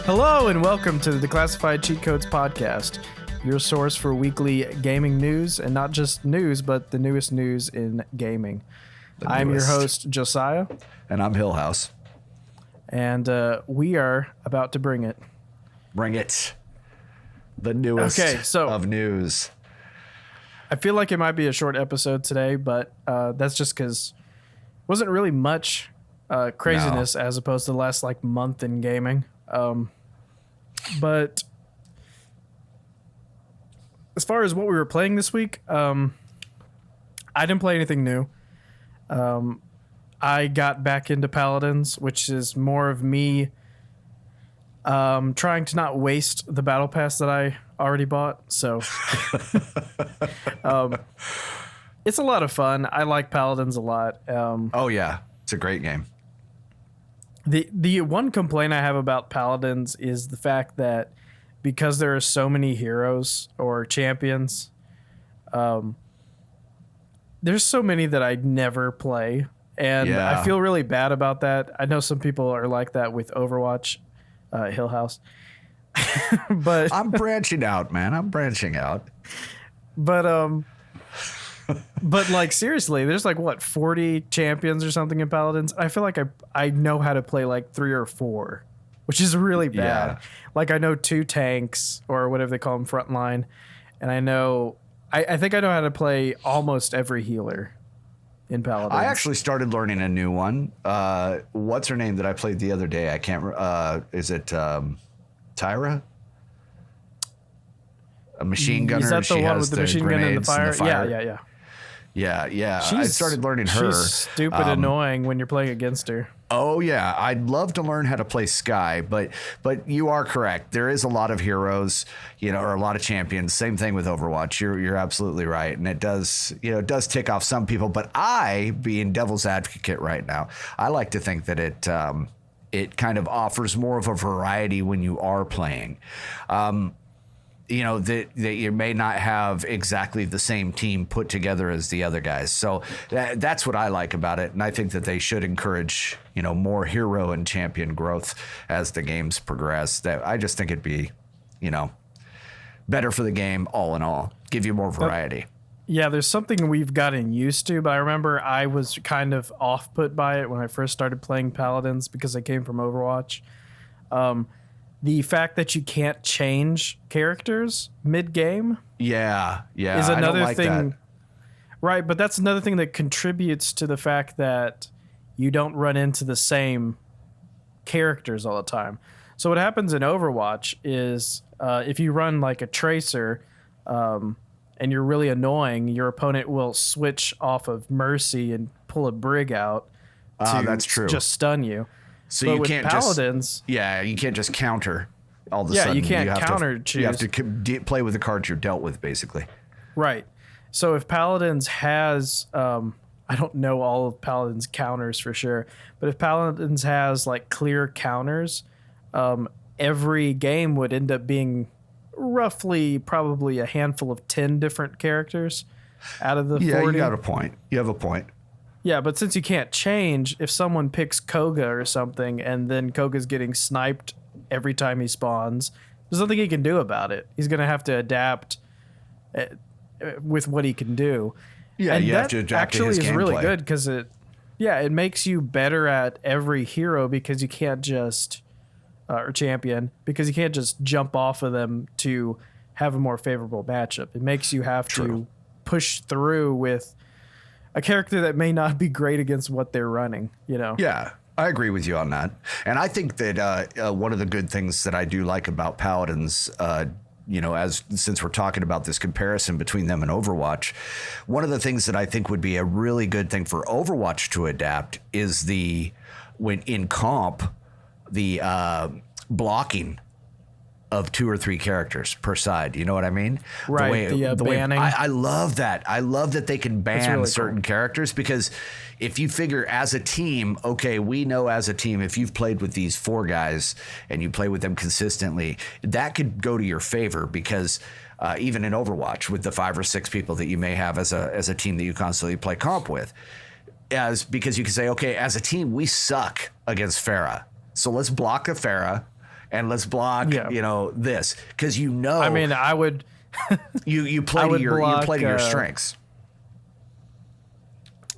Hello and welcome to the Declassified Cheat Codes podcast, your source for weekly gaming news, and not just news, but the newest news in gaming. I'm your host, Josiah. And I'm Hillhouse. And we are about to bring it. Bring it. The newest of news. I feel like it might be a short episode today, but that's just because it wasn't really much craziness as opposed to the last month in gaming. But as far as what we were playing this week, I didn't play anything new. I got back into Paladins, which is more of me trying to not waste the battle pass that I already bought. So it's a lot of fun. I like Paladins a lot. Oh yeah, it's a great game. The one complaint I have about Paladins is the fact that because there are so many heroes or champions, there's so many that I never play. And I feel really bad about that. I know some people are like that with Overwatch, Hillhouse. But I'm branching out, man. I'm branching out. But seriously, there's 40 champions or something in Paladins. I feel like I know how to play 3 or 4, which is really bad. Yeah. I know 2 tanks or whatever they call them, frontline, and I think I know how to play almost every healer in Paladins. I actually started learning a new one. What's her name that I played the other day? I can't. Is it Tyra? A machine gunner. Is that the one with the machine gun and the fire? Yeah. I started learning her. She's stupid annoying when you're playing against her. Oh yeah, I'd love to learn how to play Skye, but you are correct. There is a lot of heroes, or a lot of champions. Same thing with Overwatch. You're absolutely right, and it does tick off some people. But I, being devil's advocate right now, I like to think that it kind of offers more of a variety when you are playing. That you may not have exactly the same team put together as the other guys. So that's what I like about it. And I think that they should encourage, more hero and champion growth as the games progress. I just think it'd be, better for the game all in all, give you more variety. Yeah, there's something we've gotten used to, but I remember I was kind of off put by it when I first started playing Paladins because I came from Overwatch. The fact that you can't change characters mid-game is another thing. That. Right, but that's another thing that contributes to the fact that you don't run into the same characters all the time. So what happens in Overwatch is if you run a Tracer and you're really annoying, your opponent will switch off of Mercy and pull a Brig out to that's true. Just stun you. So but you with can't Paladins, you can't just counter all of a sudden. You can't counter choose. You have to play with the cards you're dealt with, basically. Right. So if Paladins has, I don't know all of Paladins counters for sure, but if Paladins has clear counters, every game would end up being roughly probably a handful of 10 different characters out of the 40. Yeah, you got a point. You have a point. Yeah, but since you can't change, if someone picks Koga or something and then Koga's getting sniped every time he spawns, there's nothing he can do about it. He's going to have to adapt with what he can do. Yeah, and you that have to adapt actually to his is gameplay. really good because it makes you better at every hero because you can't just or champion because you can't just jump off of them to have a more favorable matchup. It makes you have to push through with a character that may not be great against what they're running, Yeah, I agree with you on that. And I think that one of the good things that I do like about Paladins, since we're talking about this comparison between them and Overwatch, one of the things that I think would be a really good thing for Overwatch to adapt is when in comp, the blocking of 2 or 3 characters per side. You know what I mean? Right. The banning. I love that. I love that they can ban really certain characters because if you figure as a team, okay, we know as a team, if you've played with these 4 guys and you play with them consistently, that could go to your favor because even in Overwatch with the 5 or 6 people that you may have as a team that you constantly play comp with, because you can say, okay, as a team, we suck against Pharah. So let's block a Pharah and let's block, this, because I mean, I would. you play to your strengths.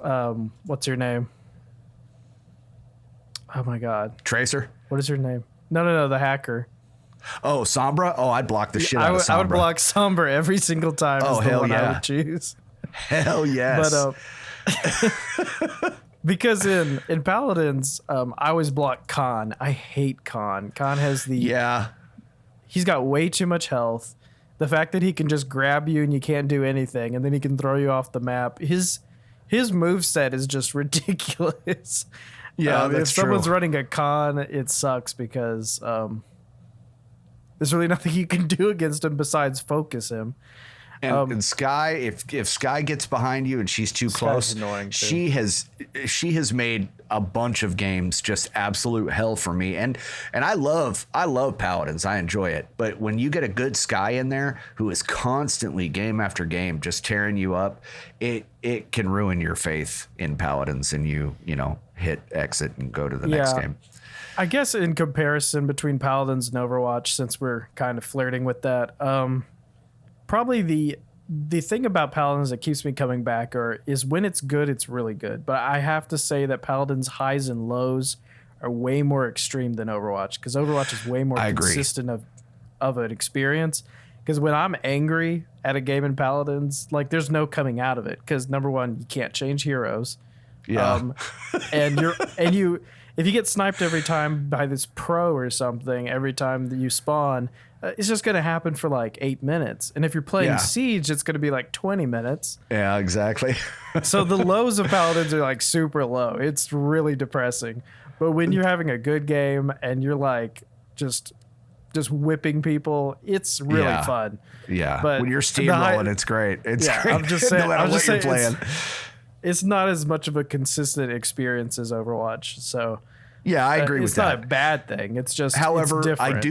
What's her name? Oh my God, Tracer. What is her name? No, the hacker. Oh, Sombra. Oh, I'd block the shit out of Sombra. I would block Sombra every single time. Oh, hell yeah. I would choose. Hell yes. But because in Paladins, I always block Khan. I hate Khan. Khan has he's got way too much health. The fact that he can just grab you and you can't do anything, and then he can throw you off the map. His moveset is just ridiculous. Yeah, if someone's running a Khan, it sucks because there's really nothing you can do against him besides focus him. And Skye, if Skye gets behind you and she's too close, she has made a bunch of games just absolute hell for me. And I love Paladins. I enjoy it. But when you get a good Skye in there who is constantly game after game just tearing you up, it can ruin your faith in Paladins, and you hit exit and go to the next game. I guess in comparison between Paladins and Overwatch, since we're kind of flirting with that, probably the thing about Paladins that keeps me coming back is when it's good, it's really good. But I have to say that Paladins' highs and lows are way more extreme than Overwatch, because Overwatch is way more consistent of an experience. Because when I'm angry at a game in Paladins, like, there's no coming out of it, because number one, you can't change heroes. Yeah. And if you get sniped every time by this pro or something, every time that you spawn, it's just going to happen for like 8 minutes. And if you're playing Siege, it's going to be like 20 minutes. Yeah, exactly. So the lows of Paladins are like super low. It's really depressing. But when you're having a good game and you're like just whipping people, it's really fun. Yeah. But when you're steamrolling, it's great. It's great. I'm just saying, no matter what you're playing. It's not as much of a consistent experience as Overwatch. So yeah, I agree with that. It's not a bad thing. It's just, however, it's different,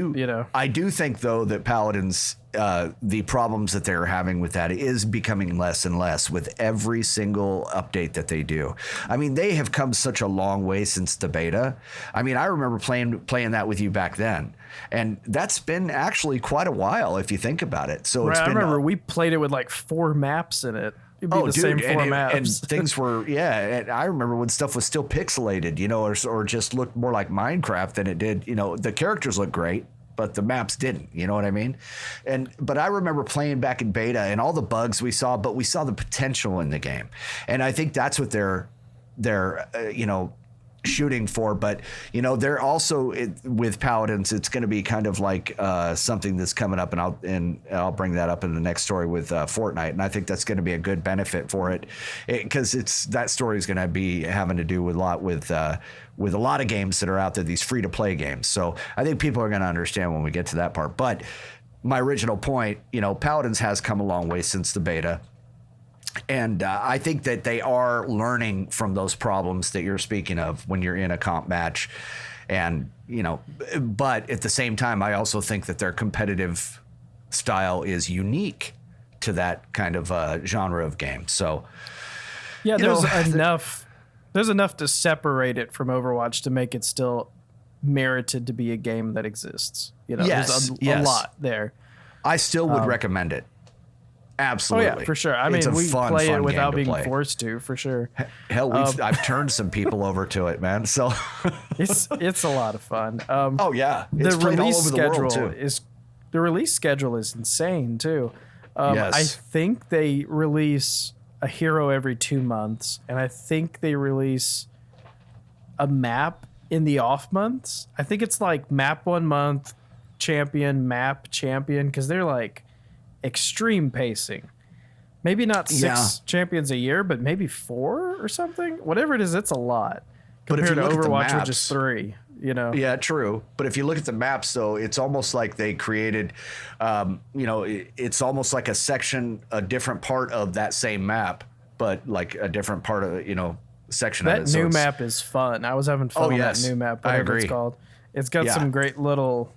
I do think though that Paladins, the problems that they're having with that is becoming less and less with every single update that they do. I mean, they have come such a long way since the beta. I mean, I remember playing that with you back then, and that's been actually quite a while if you think about it. So I remember we played it with like 4 maps in it. Same 4 maps. And things were, and I remember when stuff was still pixelated, or just looked more like Minecraft than it did. The characters looked great, but the maps didn't. You know what I mean? But I remember playing back in beta and all the bugs we saw, but we saw the potential in the game, and I think that's what they're shooting for. But they're also with Paladins, it's going to be kind of like something that's coming up, and I'll bring that up in the next story with Fortnite, and I think that's going to be a good benefit for it, because that story is going to be having to do with a lot of games that are out there, these free to play games. So I think people are going to understand when we get to that part. But my original point, Paladins has come a long way since the beta. And I think that they are learning from those problems that you're speaking of when you're in a comp match. And, but at the same time, I also think that their competitive style is unique to that kind of genre of game. So, yeah, there's enough to separate it from Overwatch to make it still merited to be a game that exists. There's a lot there. I still would recommend it. Absolutely. Oh yeah, for sure. I mean, we play it without being forced to, for sure. Hell, I've turned some people over to it, man. So it's a lot of fun. Oh yeah, it's the played all release over the world too. The release schedule is insane too. Yes. I think they release a hero every 2 months, and I think they release a map in the off months. I think it's like map 1 month, map champion, because they're like extreme pacing. Maybe not 6 champions a year, but maybe 4 or something. Whatever it is, it's a lot compared to Overwatch, which is 3. Yeah, true. But if you look at the maps, though, it's almost like they created, it's almost like a different part of that same map, but like a different part of section of it. That new map is fun. I was having fun with that new map, whatever it's called. It's got some great little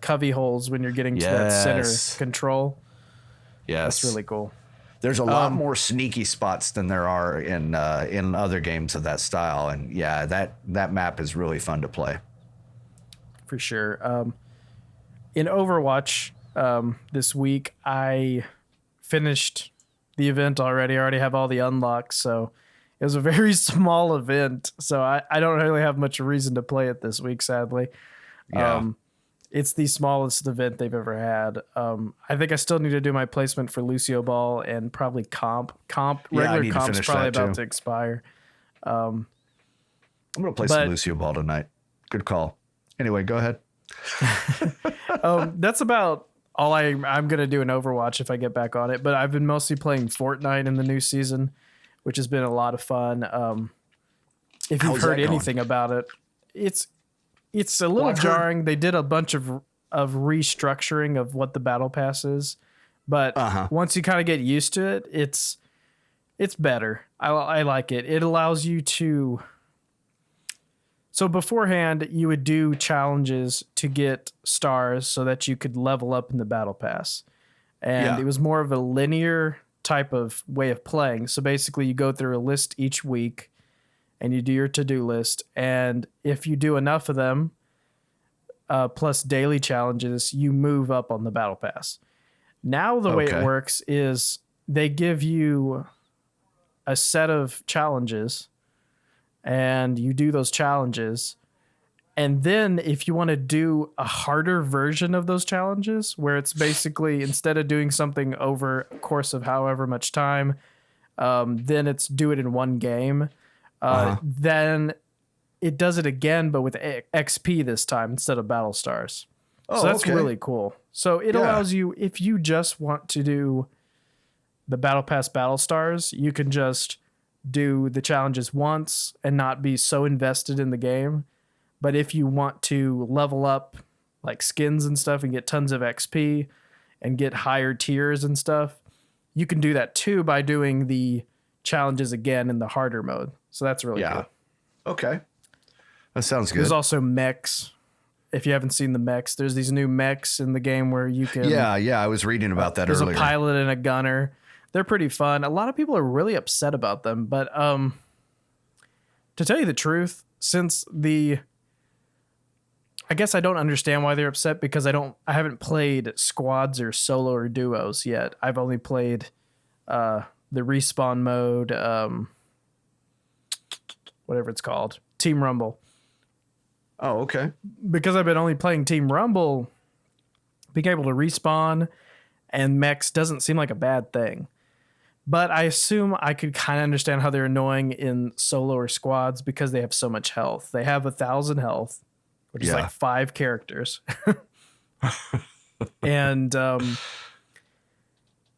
covey holes when you're getting to that center control. Yes, that's really cool. There's a lot more sneaky spots than there are in other games of that style, and that map is really fun to play. for sure. In Overwatch this week, I finished the event already. I already have all the unlocks, so it was a very small event. So I don't really have much reason to play it this week, sadly. Yeah. It's the smallest event they've ever had. I think I still need to do my placement for Lucio Ball and probably comp. Regular comp's probably about to expire. I'm going to play some Lucio Ball tonight. Good call. Anyway, go ahead. That's about all I'm going to do in Overwatch if I get back on it. But I've been mostly playing Fortnite in the new season, which has been a lot of fun. If you've heard anything about it, it's a little jarring. They did a bunch of restructuring of what the battle pass is, but once you kind of get used to it, it's better. I like it. It allows you to. So beforehand, you would do challenges to get stars so that you could level up in the battle pass, and it was more of a linear type of way of playing. So basically, you go through a list each week. And you do your to-do list. And if you do enough of them, plus daily challenges, you move up on the battle pass. Now the way it works is they give you a set of challenges and you do those challenges. And then if you want to do a harder version of those challenges, where it's basically instead of doing something over a course of however much time, then it's do it in one game. Then it does it again, but with XP this time instead of battle stars. So that's really cool. So it allows you, if you just want to do the battle pass battle stars, you can just do the challenges once and not be so invested in the game. But if you want to level up like skins and stuff and get tons of XP and get higher tiers and stuff, you can do that too by doing the challenges again in the harder mode. So that's really cool. Okay. That sounds good. There's also mechs. If you haven't seen the mechs, there's these new mechs in the game where you can... Yeah, I was reading about that earlier. There's a pilot and a gunner. They're pretty fun. A lot of people are really upset about them, but to tell you the truth, since I guess I don't understand why they're upset because I haven't played squads or solo or duos yet. I've only played the respawn mode, whatever it's called, Team Rumble. Oh, okay. Because I've been only playing Team Rumble, being able to respawn and mechs doesn't seem like a bad thing. But I assume I could kind of understand how they're annoying in solo or squads because they have so much health. They have 1,000 health, which is like 5 characters. And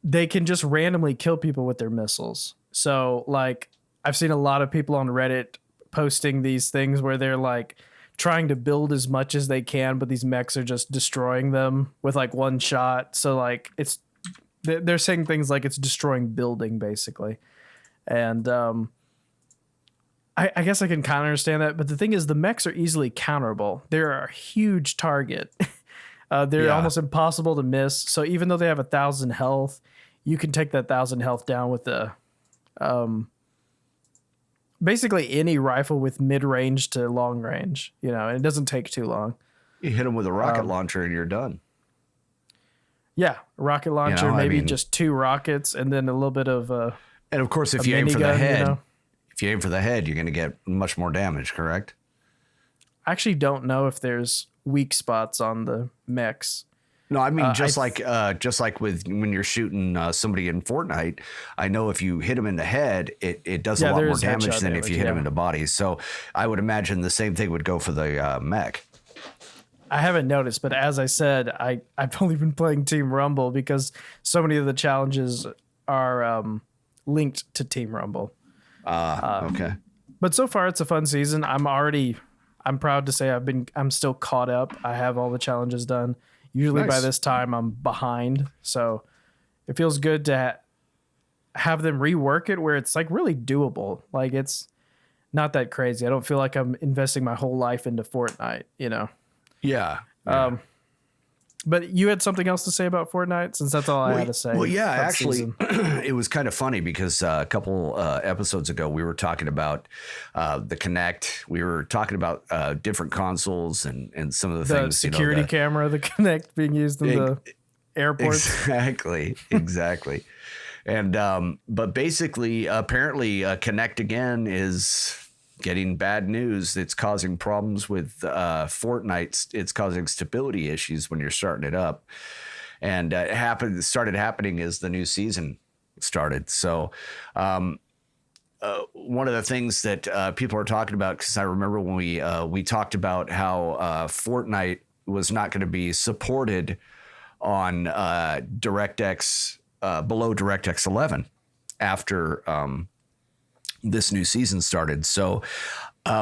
they can just randomly kill people with their missiles. So like I've seen a lot of people on Reddit posting these things where they're like trying to build as much as they can, but these mechs are just destroying them with like one shot. So like they're saying things like it's destroying building basically. And I guess I can kind of understand that. But the thing is the mechs are easily counterable. They're a huge target. They're almost impossible to miss. So even though they have 1,000 health, you can take that 1,000 health down with the basically any rifle with mid-range to long range, and it doesn't take too long. You hit them with a rocket launcher and you're done. Yeah, rocket launcher, maybe just 2 rockets and then a little bit of and of course, if you aim for the head, you're going to get much more damage, correct? I actually don't know if there's weak spots on the mechs. No, I mean just like with when you're shooting somebody in Fortnite, I know if you hit them in the head, it does a lot more damage than if you hit them in the body. So I would imagine the same thing would go for the mech. I haven't noticed, but as I said, I've only been playing Team Rumble because so many of the challenges are linked to Team Rumble. Okay. But so far, it's a fun season. I'm proud to say I'm still caught up. I have all the challenges done. Usually by this time I'm behind. So it feels good to have them rework it where it's like really doable. Like it's not that crazy. I don't feel like I'm investing my whole life into Fortnite, Yeah. But you had something else to say about Fortnite, since that's all I had to say. Well, yeah, actually, it was kind of funny because a couple episodes ago we were talking about the Kinect. We were talking about different consoles and some of the things. Security camera, the Kinect being used in the airports. Exactly. And but basically, apparently, Kinect again is getting bad news. It's causing problems with Fortnite. It's causing stability issues when you're starting it up. And it started happening as the new season started. So one of the things that people are talking about, because I remember when we talked about how Fortnite was not going to be supported on DirectX below DirectX 11 after this new season started. So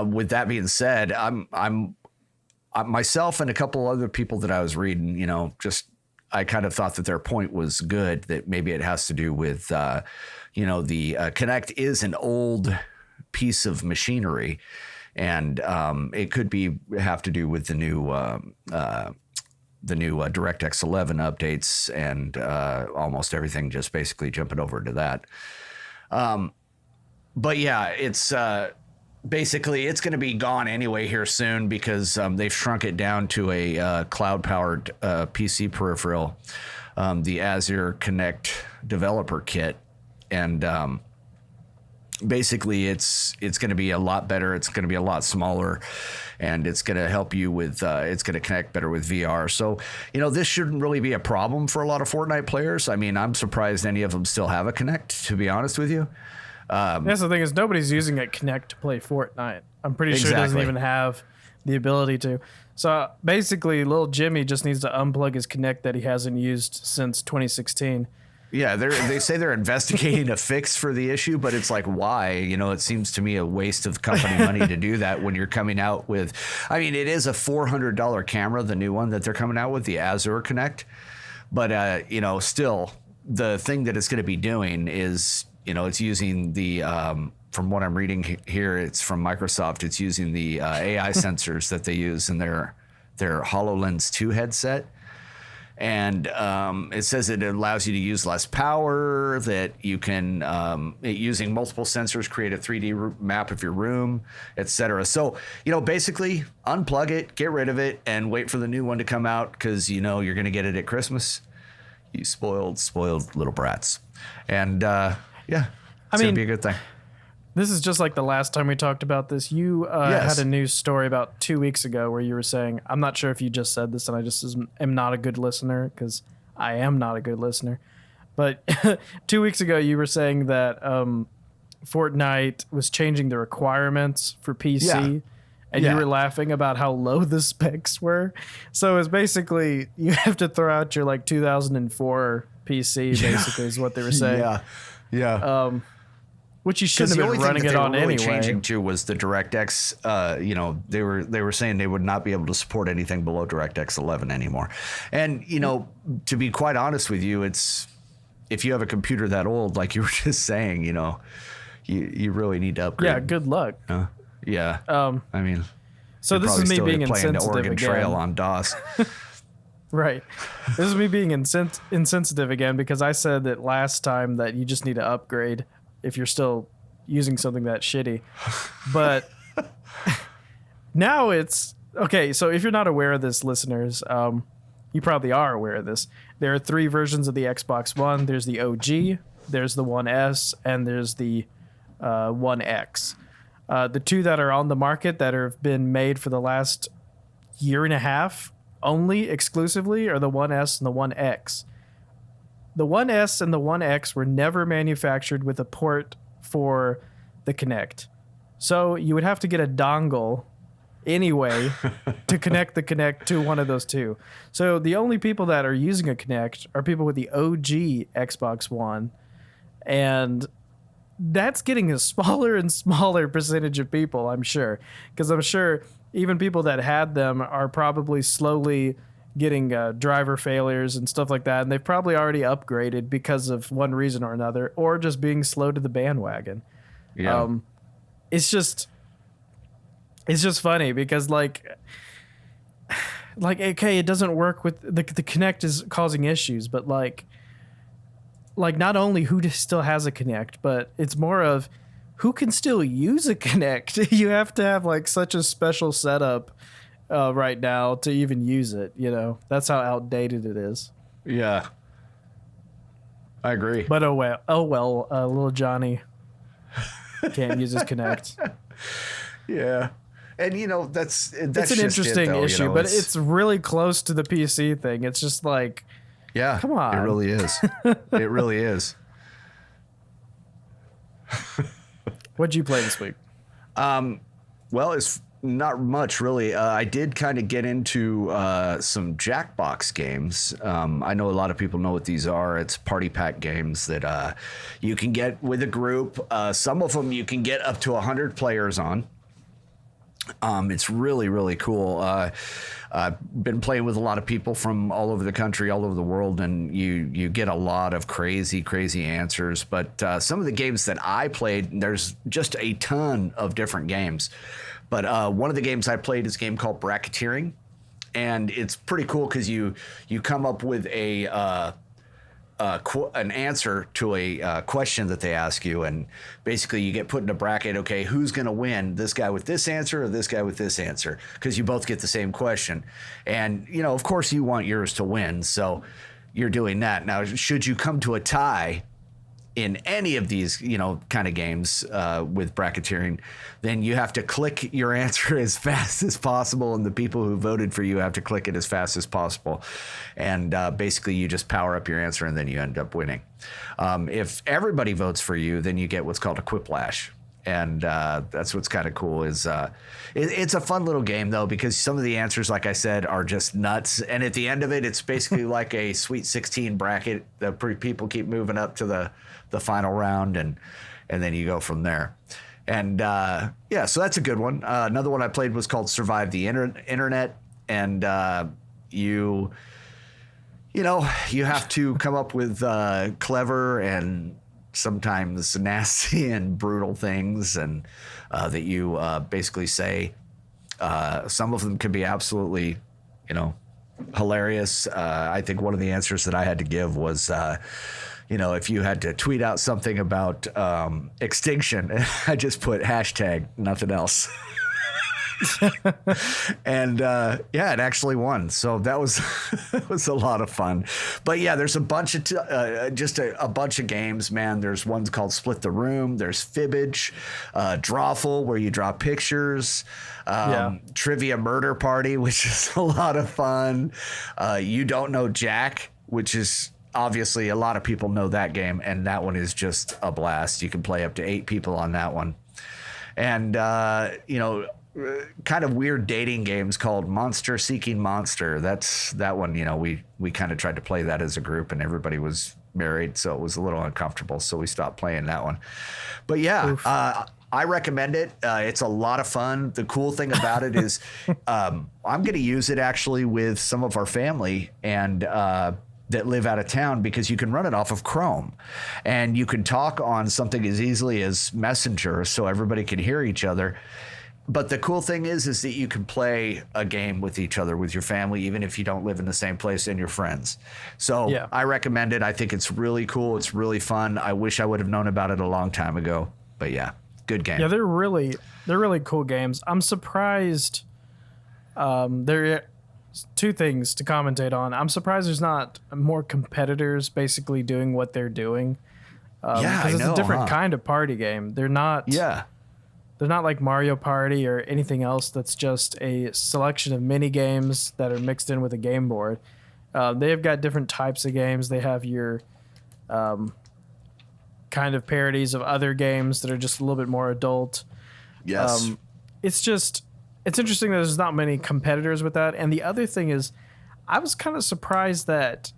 with that being said, I'm myself and a couple other people that I was reading, I kind of thought that their point was good, that maybe it has to do with, the Kinect is an old piece of machinery, and it could have to do with the new DirectX 11 updates and almost everything just basically jumping over to that. But yeah, it's basically it's going to be gone anyway here soon because they've shrunk it down to a cloud-powered PC peripheral, the Azure Kinect Developer Kit, and basically it's going to be a lot better. It's going to be a lot smaller, and it's going to help you with it's going to connect better with VR. So this shouldn't really be a problem for a lot of Fortnite players. I mean, I'm surprised any of them still have a Kinect, to be honest with you. That's the thing, is nobody's using a Kinect to play Fortnite. I'm pretty sure it doesn't even have the ability to. So basically, little Jimmy just needs to unplug his Kinect that he hasn't used since 2016. Yeah, they say they're investigating a fix for the issue, but it's like, why? It seems to me a waste of company money to do that when you're coming out with, I mean, it is a $400 camera, the new one that they're coming out with, the Azure Kinect. But, still, the thing that it's going to be doing is, it's using the, from what I'm reading here, it's from Microsoft. It's using the AI sensors that they use in their HoloLens 2 headset. And it says it allows you to use less power, that you can, using multiple sensors, create a 3D map of your room, etc. So, basically unplug it, get rid of it, and wait for the new one to come out because, you're going to get it at Christmas. You spoiled little brats. And, yeah, it's going to be a good thing. This is just like the last time we talked about this. You had a news story about 2 weeks ago where you were saying, I'm not sure if you just said this and I just am not a good listener, because I am not a good listener. But 2 weeks ago, you were saying that Fortnite was changing the requirements for PC. Yeah. And you were laughing about how low the specs were. So it's basically, you have to throw out your 2004 PC, basically, is what they were saying. Yeah. Which you shouldn't have been running it on anyway. Changing to was the DirectX. They were saying they would not be able to support anything below DirectX 11 anymore. And to be quite honest with you, it's, if you have a computer that old, like you were just saying, you really need to upgrade. Yeah. Good luck. Yeah. I mean, so this is me being insensitive Oregon again. Trail on DOS. Right. This is me being insensitive again, because I said that last time that you just need to upgrade if you're still using something that shitty. But now it's okay. So if you're not aware of this, listeners, you probably are aware of this. There are 3 versions of the Xbox One. There's the OG, there's the One S, and there's the One X. The 2 that are on the market that have been made for the last year and a half only exclusively are the One S and the One X. The One S and the One X were never manufactured with a port for the Kinect. So you would have to get a dongle anyway to connect the Kinect to one of those 2. So the only people that are using a Kinect are people with the OG Xbox One. And that's getting a smaller and smaller percentage of people, I'm sure. Because I'm sure even people that had them are probably slowly getting driver failures and stuff like that, and they've probably already upgraded because of one reason or another, or just being slow to the bandwagon. Yeah. It's just funny because like, okay, it doesn't work with the Kinect is causing issues, but like not only who still has a Kinect, but it's more of who can still use a Kinect. You have to have like such a special setup right now to even use it. You know, that's how outdated it is. Yeah, I agree. But oh well, little Johnny can't use his Kinect. Yeah. And that's it's an interesting issue, but it's really close to the PC thing. It's just like, yeah, come on, it really is. It really is. What'd you play this week? Well, it's not much really. I did kind of get into some Jackbox games. I know a lot of people know what these are. It's party pack games that you can get with a group. Some of them you can get up to 100 players on. It's really, really cool. I've been playing with a lot of people from all over the country, all over the world, and you get a lot of crazy answers. But some of the games that I played, there's just a ton of different games. But one of the games I played is a game called Bracketeering, and it's pretty cool because you come up with an answer to a question that they ask you, and basically you get put in a bracket. Okay, who's going to win? This guy with this answer or this guy with this answer? Because you both get the same question, and of course you want yours to win, so you're doing that. Now, should you come to a tie in any of these kind of games with bracketeering, then you have to click your answer as fast as possible, and the people who voted for you have to click it as fast as possible, and basically you just power up your answer and then you end up winning. If everybody votes for you, then you get what's called a quiplash, and that's what's kind of cool. Is it's a fun little game though, because some of the answers, like I said, are just nuts, and at the end of it, it's basically like a Sweet 16 bracket. The people keep moving up to the final round, and then you go from there. And yeah, so that's a good one. Another one I played was called Survive the Internet, and you have to come up with clever and sometimes nasty and brutal things, and that you basically say. Some of them can be absolutely, hilarious. I think one of the answers that I had to give was, if you had to tweet out something about extinction, I just put hashtag nothing else. And it actually won. So that was that was a lot of fun. But yeah, there's a bunch of a bunch of games, man. There's ones called Split the Room. There's Fibbage, Drawful, where you draw pictures. Trivia Murder Party, which is a lot of fun. You Don't Know Jack, which is obviously a lot of people know that game, and that one is just a blast. You can play up to 8 people on that one. And kind of weird dating games called Monster Seeking Monster. That one, we kind of tried to play that as a group, and everybody was married, so it was a little uncomfortable, so we stopped playing that one. But yeah, I recommend it. It's a lot of fun. The cool thing about it is I'm going to use it actually with some of our family and that live out of town, because you can run it off of Chrome, and you can talk on something as easily as Messenger, so everybody can hear each other. But the cool thing is that you can play a game with each other, with your family, even if you don't live in the same place, and your friends. So yeah. I recommend it. I think it's really cool. It's really fun. I wish I would have known about it a long time ago. But yeah, good game. Yeah, they're really cool games. I'm surprised. There are 2 things to commentate on. I'm surprised there's not more competitors basically doing what they're doing. Because it's a different kind of party game. They're not. Yeah. They're not like Mario Party or anything else that's just a selection of mini games that are mixed in with a game board. They've got different types of games. They have your kind of parodies of other games that are just a little bit more adult. Yes. It's interesting that there's not many competitors with that. And the other thing is, I was kind of surprised that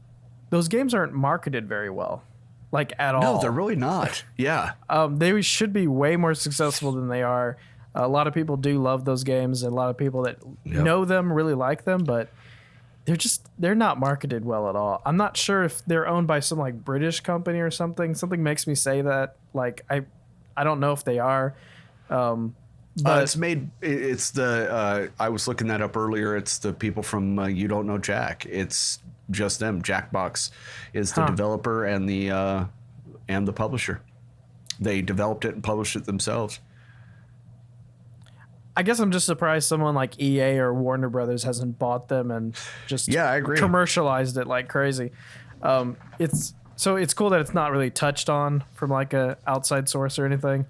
those games aren't marketed very well. Like at all. No, they're really not. Yeah. They should be way more successful than they are. A lot of people do love those games, and a lot of people that know them really like them, but they're not marketed well at all. I'm not sure if they're owned by some like British company or something. Something makes me say that. Like I don't know if they are. But it's made. It's the. I was looking that up earlier. It's the people from You Don't Know Jack. It's just them. Jackbox is the developer and the publisher. They developed it and published it themselves. I guess I'm just surprised someone like EA or Warner Brothers hasn't bought them and just I agree. commercialized it like crazy. It's cool that it's not really touched on from like a outside source or anything.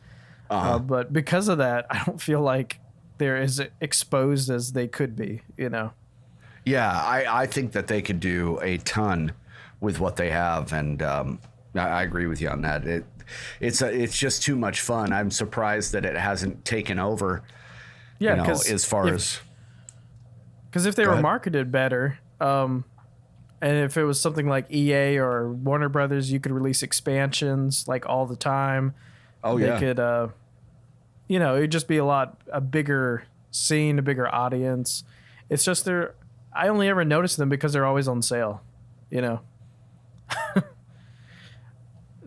But because of that, I don't feel like they're as exposed as they could be, you know? Yeah, I think that they could do a ton with what they have, and I agree with you on that. It's just too much fun. I'm surprised that it hasn't taken over. Yeah, because if they were marketed better, and if it was something like EA or Warner Brothers, you could release expansions like all the time. Oh, they could, it'd just be a bigger scene, a bigger audience. It's just I only ever notice them because they're always on sale, you know?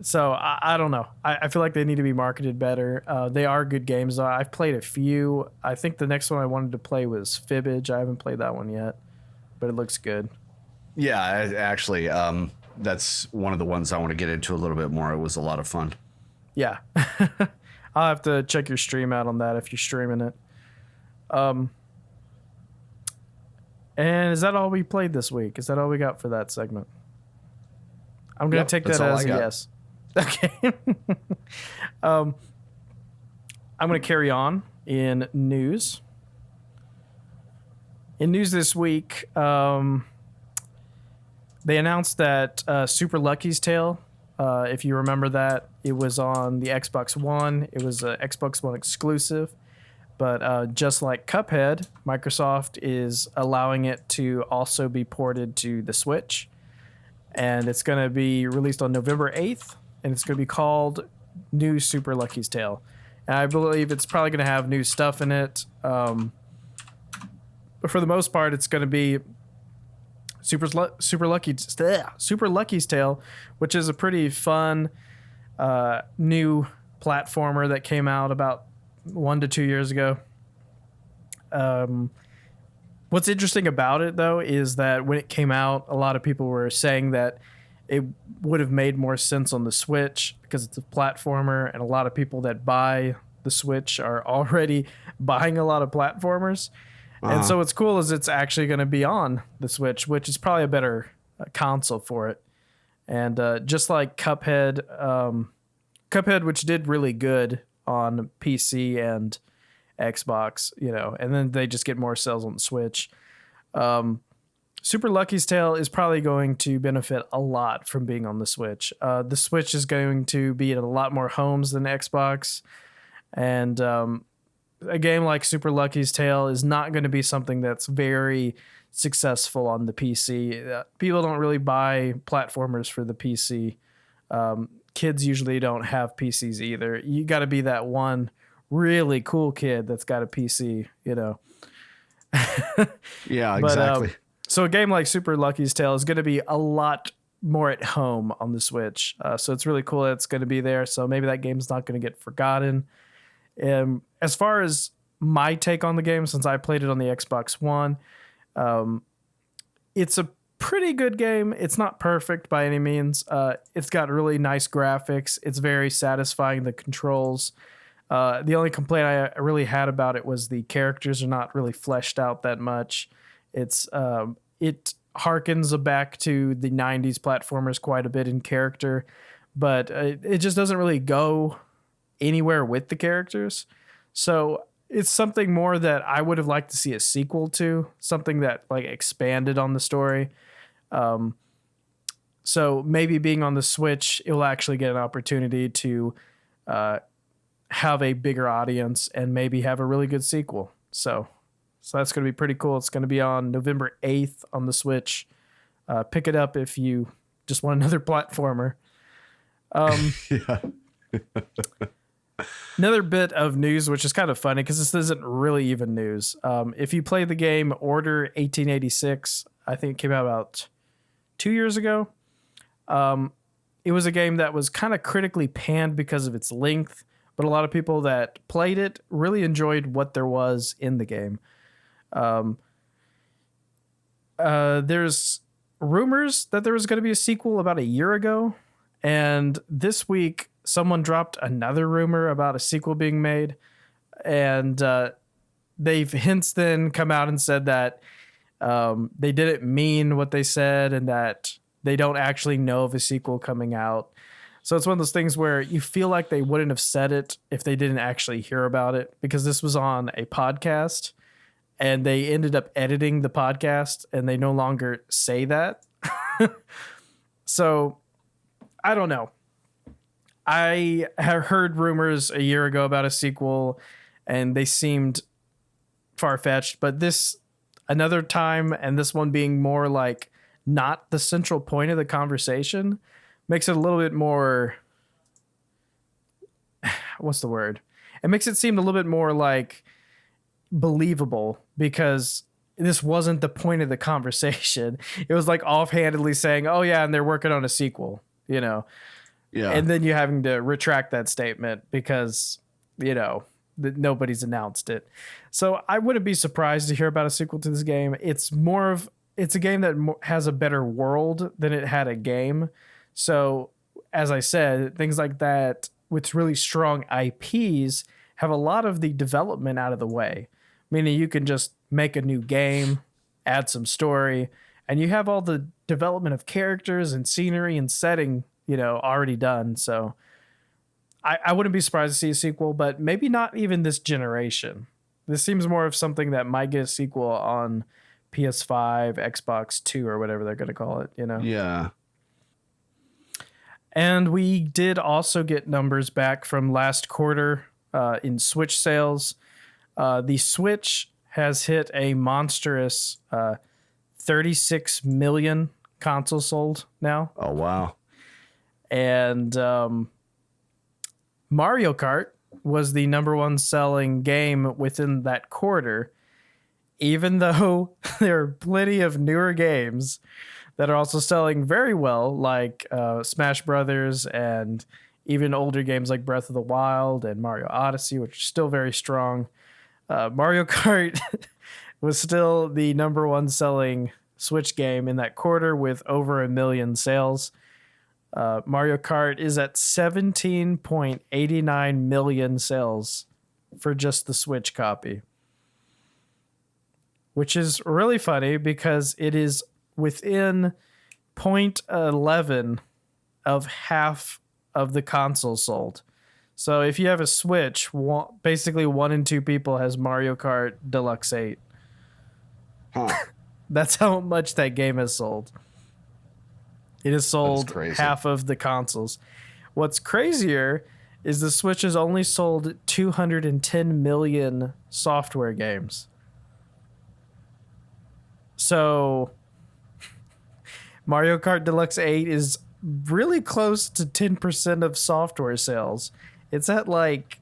So I don't know. I feel like they need to be marketed better. They are good games. I've played a few. I think the next one I wanted to play was Fibbage. I haven't played that one yet, but it looks good. Yeah, actually, that's one of the ones I want to get into a little bit more. It was a lot of fun. Yeah. I'll have to check your stream out on that if you're streaming it. And is that all we played this week? Is that all we got for that segment? I'm going to take that as a yes. Okay. I'm going to carry on in news. In news this week, they announced that Super Lucky's Tale, if you remember that, it was on the Xbox One. It was an Xbox One exclusive. But just like Cuphead, Microsoft is allowing it to also be ported to the Switch. And it's going to be released on November 8th. And it's going to be called New Super Lucky's Tale. And I believe it's probably going to have new stuff in it. But for the most part, it's going to be Super Lucky's Tale, which is a pretty fun new platformer that came out about 1 to 2 years ago. What's interesting about it, though, is that when it came out, a lot of people were saying that it would have made more sense on the Switch because it's a platformer, and a lot of people that buy the Switch are already buying a lot of platformers. And so what's cool is it's actually going to be on the Switch, which is probably a better console for it. And just like Cuphead, which did really good on PC and Xbox, and then they just get more sales on the Switch. Super Lucky's Tale is probably going to benefit a lot from being on the Switch. The Switch is going to be in a lot more homes than Xbox. And a game like Super Lucky's Tale is not going to be something that's very successful on the PC. People don't really buy platformers for the PC. Kids usually don't have PCs either. You got to be that one really cool kid that's got a PC, Yeah, exactly. So a game like Super Lucky's Tale is going to be a lot more at home on the Switch. So it's really cool that it's going to be there. So maybe that game's not going to get forgotten. As far as my take on the game, since I played it on the Xbox One, it's a pretty good game. It's not perfect by any means. It's got really nice graphics. It's very satisfying, the controls. The only complaint I really had about it was the characters are not really fleshed out that much. It harkens back to the 90s platformers quite a bit in character, but it just doesn't really go anywhere with the characters. So it's something more that I would have liked to see a sequel to, something that like expanded on the story. So maybe being on the Switch, it will actually get an opportunity to have a bigger audience and maybe have a really good sequel. So that's going to be pretty cool. It's going to be on November 8th on the Switch. Pick it up if you just want another platformer. Yeah. Another bit of news, which is kind of funny because this isn't really even news. If you play the game Order 1886, I think it came out about 2 years ago. It was a game that was kind of critically panned because of its length, but a lot of people that played it really enjoyed what there was in the game. There's rumors that there was going to be a sequel about a year ago, and this week someone dropped another rumor about a sequel being made, and they've hence then come out and said that they didn't mean what they said and that they don't actually know of a sequel coming out. So it's one of those things where you feel like they wouldn't have said it if they didn't actually hear about it, because this was on a podcast and they ended up editing the podcast and they no longer say that. So I don't know. I have heard rumors a year ago about a sequel and they seemed far-fetched, but this another time, and this one being more like not the central point of the conversation, makes it a little bit more, what's the word? It makes it seem a little bit more like believable, because this wasn't the point of the conversation. It was like offhandedly saying, oh yeah, and they're working on a sequel, you know? Yeah. And then you having to retract that statement because, you know, nobody's announced it. So I wouldn't be surprised to hear about a sequel to this game. It's a game that has a better world than it had a game. So as I said, things like that with really strong IPs have a lot of the development out of the way, meaning you can just make a new game, add some story, and you have all the development of characters and scenery and setting, you know, already done. So I wouldn't be surprised to see a sequel, but maybe not even this generation. This seems more of something that might get a sequel on PS5, Xbox 2, or whatever they're going to call it, you know? Yeah. And we did also get numbers back from last quarter in Switch sales. The Switch has hit a monstrous 36 million consoles sold now. Oh, wow. And Mario Kart was the number one selling game within that quarter, even though there are plenty of newer games that are also selling very well, like Smash Brothers, and even older games like Breath of the Wild and Mario Odyssey, which are still very strong. Mario Kart was still the number one selling Switch game in that quarter with over 1 million sales. Mario Kart is at 17.89 million sales for just the Switch copy, which is really funny because it is within 0.11 of half of the consoles sold. So if you have a Switch, basically 1 in 2 people has Mario Kart Deluxe 8. Huh. That's how much that game has sold. It has sold half of the consoles. What's crazier is the Switch has only sold 210 million software games. So Mario Kart Deluxe 8 is really close to 10% of software sales. It's at like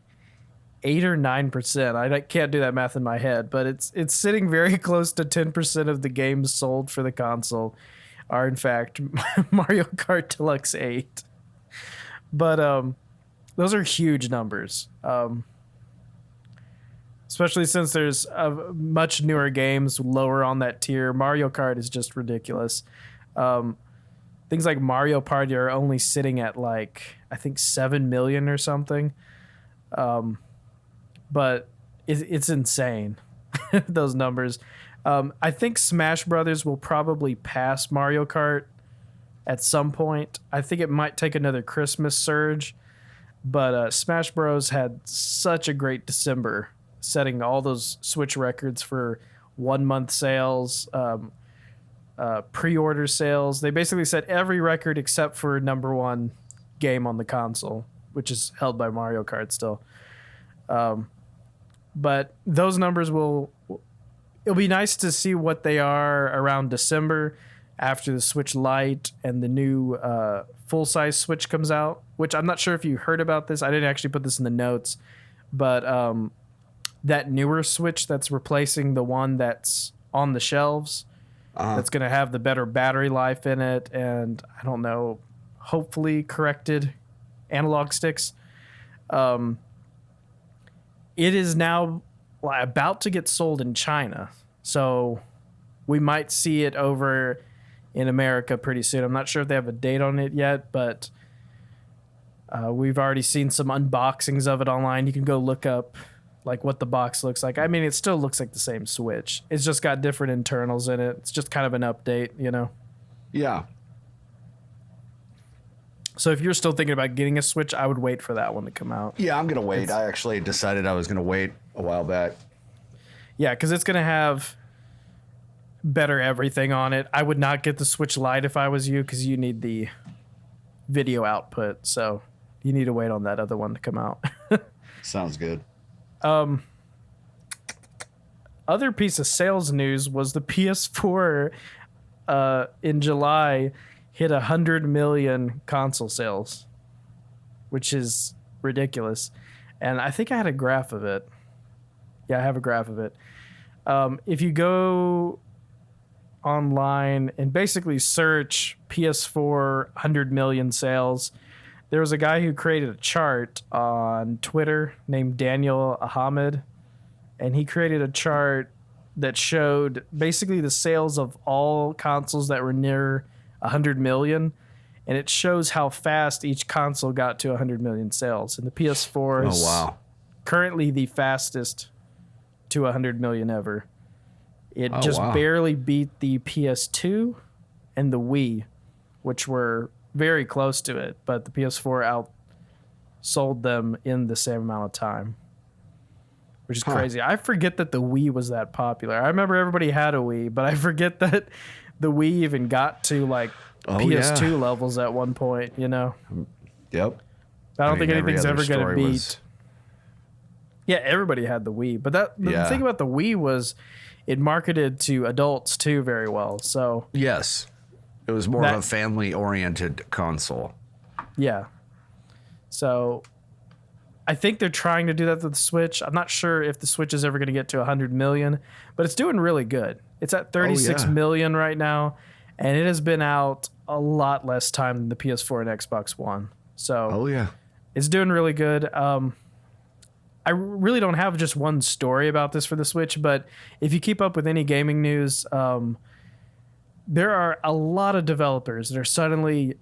8 or 9%. I can't do that math in my head, but it's sitting very close to 10% of the games sold for the console are in fact Mario Kart Deluxe 8. But those are huge numbers. Especially since there's much newer games lower on that tier. Mario Kart is just ridiculous. Things like Mario Party are only sitting at like, I think 7 million or something. But it's insane, those numbers. I think Smash Brothers will probably pass Mario Kart at some point. I think it might take another Christmas surge, but Smash Bros had such a great December, setting all those Switch records for 1 month sales, pre-order sales. They basically set every record except for number one game on the console, which is held by Mario Kart still. But those numbers it'll be nice to see what they are around December after the Switch Lite and the new full-size Switch comes out, which I'm not sure if you heard about this. I didn't actually put this in the notes, but that newer Switch that's replacing the one that's on the shelves, that's going to have the better battery life in it, and I don't know, hopefully corrected analog sticks. it is now about to get sold in China. So we might see it over in America pretty soon. I'm not sure if they have a date on it yet, but we've already seen some unboxings of it online. You can go look up like what the box looks like. I mean, it still looks like the same Switch. It's just got different internals in it. It's just kind of an update, you know? Yeah. So if you're still thinking about getting a Switch, I would wait for that one to come out. Yeah, I'm going to wait. I actually decided I was going to wait a while back. Yeah, because it's going to have better everything on it. I would not get the Switch Lite if I was you, because you need the video output. So you need to wait on that other one to come out. Sounds good. Other piece of sales news was the PS4 in July hit 100 million console sales, which is ridiculous. And I think I had a graph of it. Yeah, I have a graph of it. If you go online and basically search PS4 100 million sales, there was a guy who created a chart on Twitter named Daniel Ahmed, and he created a chart that showed basically the sales of all consoles that were near 100 million, and it shows how fast each console got to 100 million sales. And the PS4 is currently the fastest to 100 million ever. It barely beat the PS2 and the Wii, which were very close to it, but the PS4 outsold them in the same amount of time, which is crazy. I forget that the Wii was that popular. I remember everybody had a Wii, but I forget that the Wii even got to like PS2 levels at one point, you know? Yep. I don't think anything's ever going to beat. Yeah, everybody had the Wii, but the thing about the Wii was it marketed to adults too very well. So yes, it was more of a family-oriented console. Yeah. So I think they're trying to do that with the Switch. I'm not sure if the Switch is ever going to get to 100 million, but it's doing really good. It's at 36 million right now, and it has been out a lot less time than the PS4 and Xbox One. So it's doing really good. I really don't have just one story about this for the Switch, but if you keep up with any gaming news, there are a lot of developers that are suddenly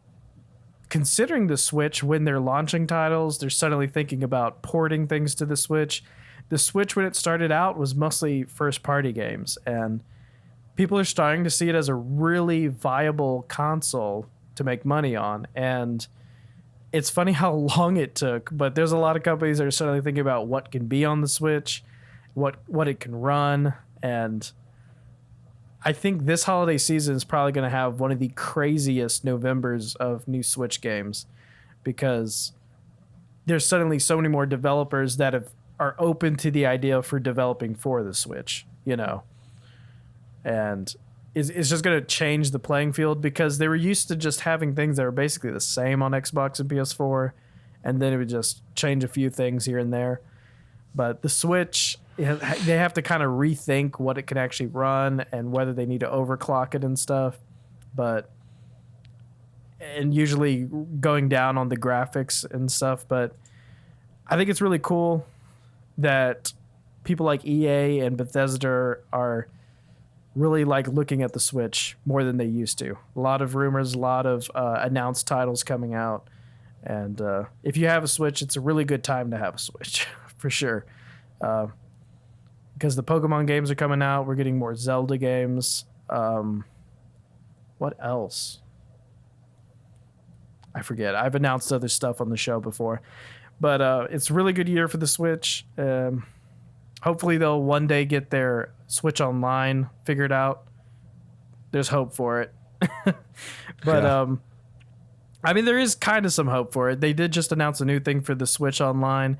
considering the Switch when they're launching titles. They're suddenly thinking about porting things to the Switch. The Switch, when it started out, was mostly first-party games, and people are starting to see it as a really viable console to make money on. And it's funny how long it took, but there's a lot of companies that are suddenly thinking about what can be on the Switch, what it can run, and I think this holiday season is probably going to have one of the craziest Novembers of new Switch games, because there's suddenly so many more developers that are open to the idea for developing for the Switch, you know, and it's just going to change the playing field, because they were used to just having things that were basically the same on Xbox and PS4, and then it would just change a few things here and there. But the Switch, they have to kind of rethink what it can actually run and whether they need to overclock it and stuff. And usually going down on the graphics and stuff. But I think it's really cool that people like EA and Bethesda are really like looking at the Switch more than they used to. A lot of rumors, a lot of announced titles coming out. And if you have a Switch, it's a really good time to have a Switch for sure. Because the Pokemon games are coming out. We're getting more Zelda games. What else? I forget. I've announced other stuff on the show before. But it's a really good year for the Switch. Hopefully they'll one day get their Switch Online figured out. There's hope for it. But I mean, there is kind of some hope for it. They did just announce a new thing for the Switch Online.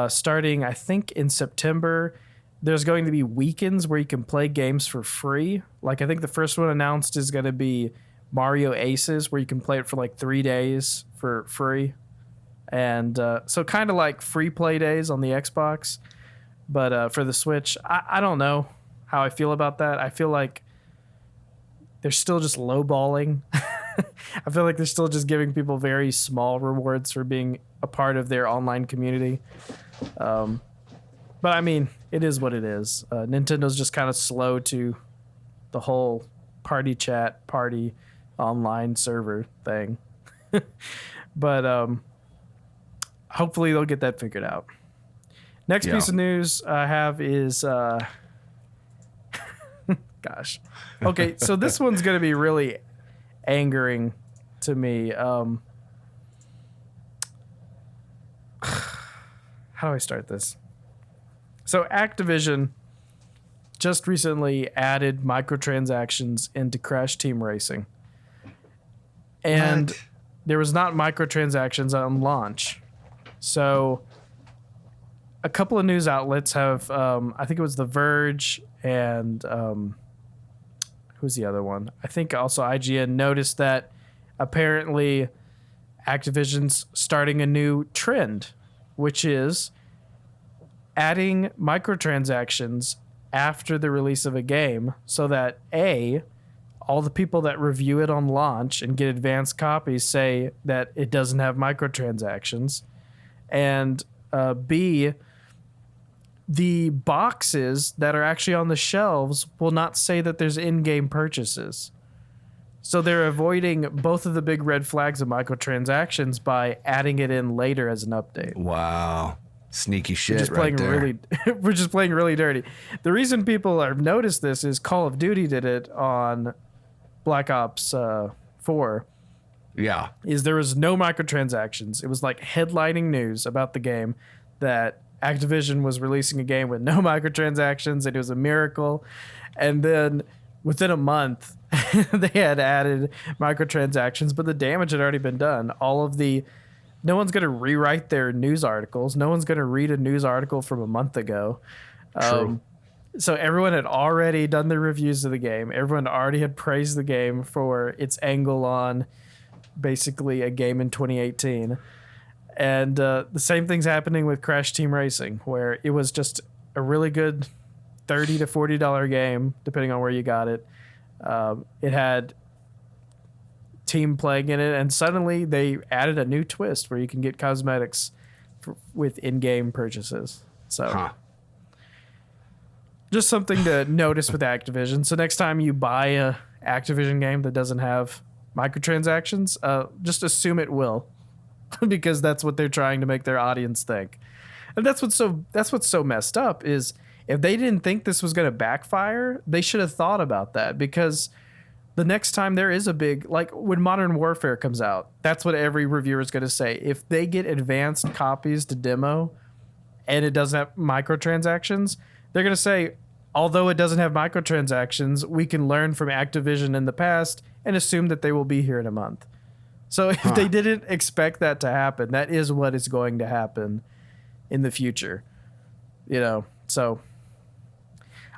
Starting, I think, in September, there's going to be weekends where you can play games for free. Like, I think the first one announced is going to be Mario Aces, where you can play it for like 3 days for free. And so kind of like free play days on the Xbox. But for the Switch, I don't know how I feel about that. I feel like they're still just lowballing. I feel like they're still just giving people very small rewards for being a part of their online community. But I mean, it is what it is. Nintendo's just kind of slow to the whole party online server thing. But hopefully they'll get that figured out. Next piece of news I have is gosh. Okay, so this one's going to be really angering to me. How do I start this? So Activision just recently added microtransactions into Crash Team Racing. And there was not microtransactions on launch. So a couple of news outlets I think it was The Verge and who's the other one? I think also IGN noticed that apparently Activision's starting a new trend, which is adding microtransactions after the release of a game so that all the people that review it on launch and get advanced copies say that it doesn't have microtransactions, and B, the boxes that are actually on the shelves will not say that there's in-game purchases. So they're avoiding both of the big red flags of microtransactions by adding it in later as an update. Wow. Sneaky shit. We're just playing really dirty. The reason people have noticed this is Call of Duty did it on Black Ops 4. Yeah. Is there was no microtransactions. It was like headlining news about the game that Activision was releasing a game with no microtransactions, and it was a miracle. And then within a month, they had added microtransactions, but the damage had already been done. No one's going to rewrite their news articles. No one's going to read a news article from a month ago. True. So everyone had already done the reviews of the game. Everyone already had praised the game for its angle on basically a game in 2018. And the same thing's happening with Crash Team Racing, where it was just a really good $30 to $40 game, depending on where you got it. It had team playing in it, and suddenly they added a new twist where you can get cosmetics with in-game purchases. So just something to notice with Activision. So next time you buy a Activision game that doesn't have microtransactions, just assume it will. Because that's what they're trying to make their audience think. And that's what's so messed up is if they didn't think this was going to backfire, they should have thought about that, because the next time there is a big, like when Modern Warfare comes out, that's what every reviewer is going to say. If they get advanced copies to demo and it doesn't have microtransactions, they're going to say, although it doesn't have microtransactions, we can learn from Activision in the past and assume that they will be here in a month. So if they didn't expect that to happen, that is what is going to happen in the future. So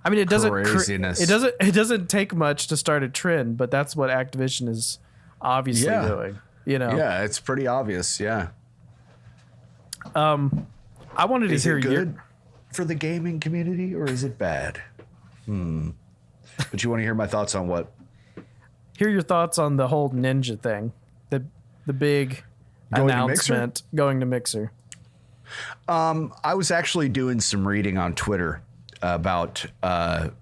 I mean, it doesn't take much to start a trend, but that's what Activision is obviously doing. Yeah, it's pretty obvious. Yeah. I wanted to hear good for the gaming community, or is it bad? But you want to hear my thoughts on what? Hear your thoughts on the whole Ninja thing. The big announcement going to Mixer. I was actually doing some reading on Twitter about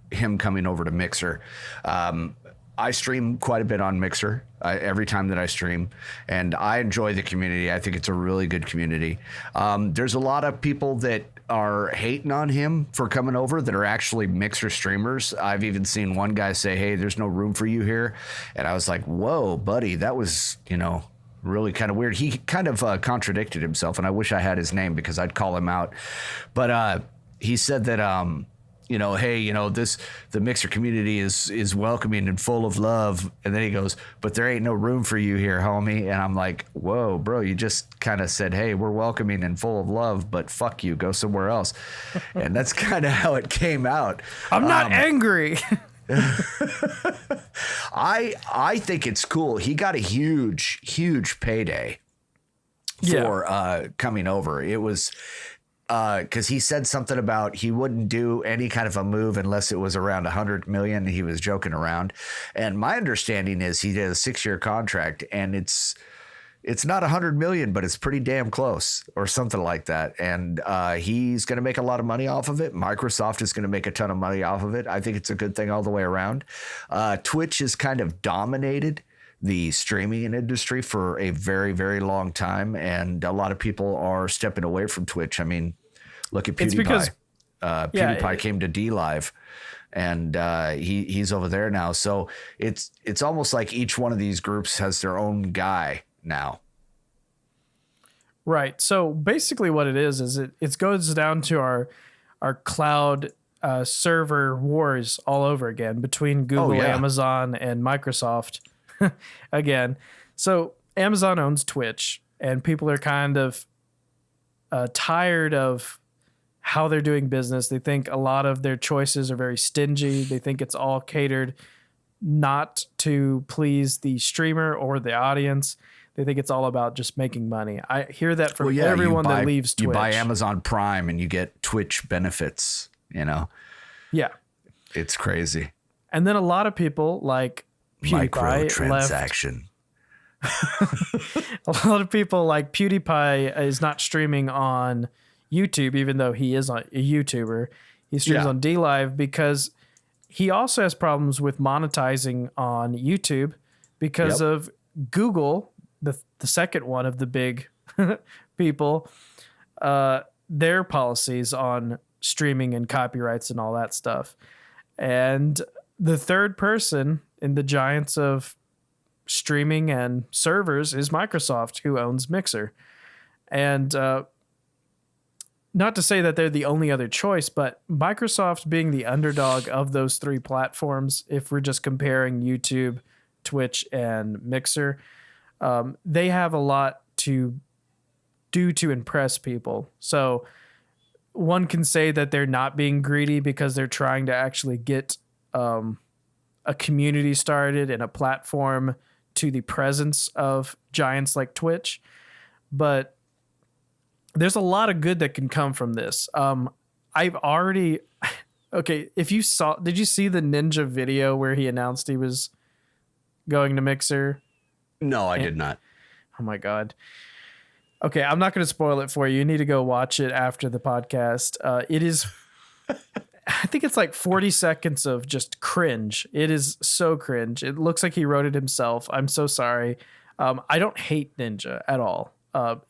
him coming over to Mixer. I stream quite a bit on Mixer every time that I stream, and I enjoy the community. I think it's a really good community. There's a lot of people that are hating on him for coming over that are actually Mixer streamers. I've even seen one guy say, "Hey, there's no room for you here." And I was like, "Whoa, buddy, that was, really kind of weird." He kind of contradicted himself, and I wish I had his name because I'd call him out. But he said that, hey, the Mixer community is welcoming and full of love. And then he goes, "But there ain't no room for you here, homie." And I'm like, whoa, bro, you just kind of said, "Hey, we're welcoming and full of love, but fuck you, go somewhere else." And that's kind of how it came out. I'm not angry. I think it's cool. He got a huge payday for coming over. It was because he said something about he wouldn't do any kind of a move unless it was around 100 million. He was joking around, and my understanding is he did a 6-year contract, and it's not 100 million, but it's pretty damn close or something like that. And he's going to make a lot of money off of it. Microsoft is going to make a ton of money off of it. I think it's a good thing all the way around. Twitch has kind of dominated the streaming industry for a very, very long time. And a lot of people are stepping away from Twitch. I mean, look at PewDiePie. It's because PewDiePie came to DLive. And he's over there now. So it's almost like each one of these groups has their own guy now. Right. So basically what it is it goes down to our cloud server wars all over again between Google, Amazon, and Microsoft again. So Amazon owns Twitch, and people are kind of tired of how they're doing business. They think a lot of their choices are very stingy. They think it's all catered not to please the streamer or the audience. They think it's all about just making money. I hear that from everyone that leaves Twitch. You buy Amazon Prime and you get Twitch benefits, you know? Yeah. It's crazy. And then a lot of people like PewDiePie microtransaction. A lot of people like PewDiePie is not streaming on YouTube, even though he is a YouTuber. He streams on DLive because he also has problems with monetizing on YouTube because of Google, the second one of the big people, their policies on streaming and copyrights and all that stuff. And the third person in the giants of streaming and servers is Microsoft, who owns Mixer. And not to say that they're the only other choice, but Microsoft being the underdog of those three platforms, if we're just comparing YouTube, Twitch, and Mixer, they have a lot to do to impress people. So one can say that they're not being greedy because they're trying to actually get a community started and a platform to the presence of giants like Twitch. But there's a lot of good that can come from this. I've already, did you see the Ninja video where he announced he was going to Mixer? No, I did not. Oh my God. Okay, I'm not going to spoil it for you. You need to go watch it after the podcast. It is, I think it's like 40 seconds of just cringe. It is so cringe. It looks like he wrote it himself. I'm so sorry. I don't hate Ninja at all.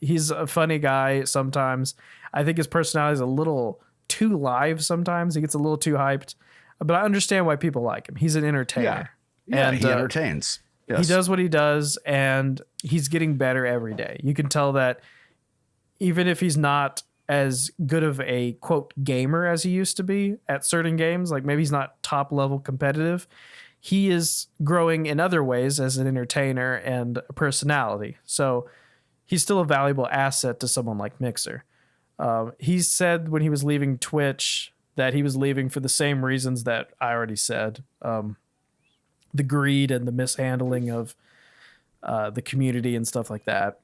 He's a funny guy sometimes. I think his personality is a little too live sometimes. He gets a little too hyped. But I understand why people like him. He's an entertainer. Yeah, and he entertains. Yes. He does what he does, and he's getting better every day. You can tell that even if he's not as good of a, quote, gamer as he used to be at certain games, like maybe he's not top-level competitive, he is growing in other ways as an entertainer and a personality. So he's still a valuable asset to someone like Mixer. He said when he was leaving Twitch that he was leaving for the same reasons that I already said. The greed and the mishandling of the community and stuff like that.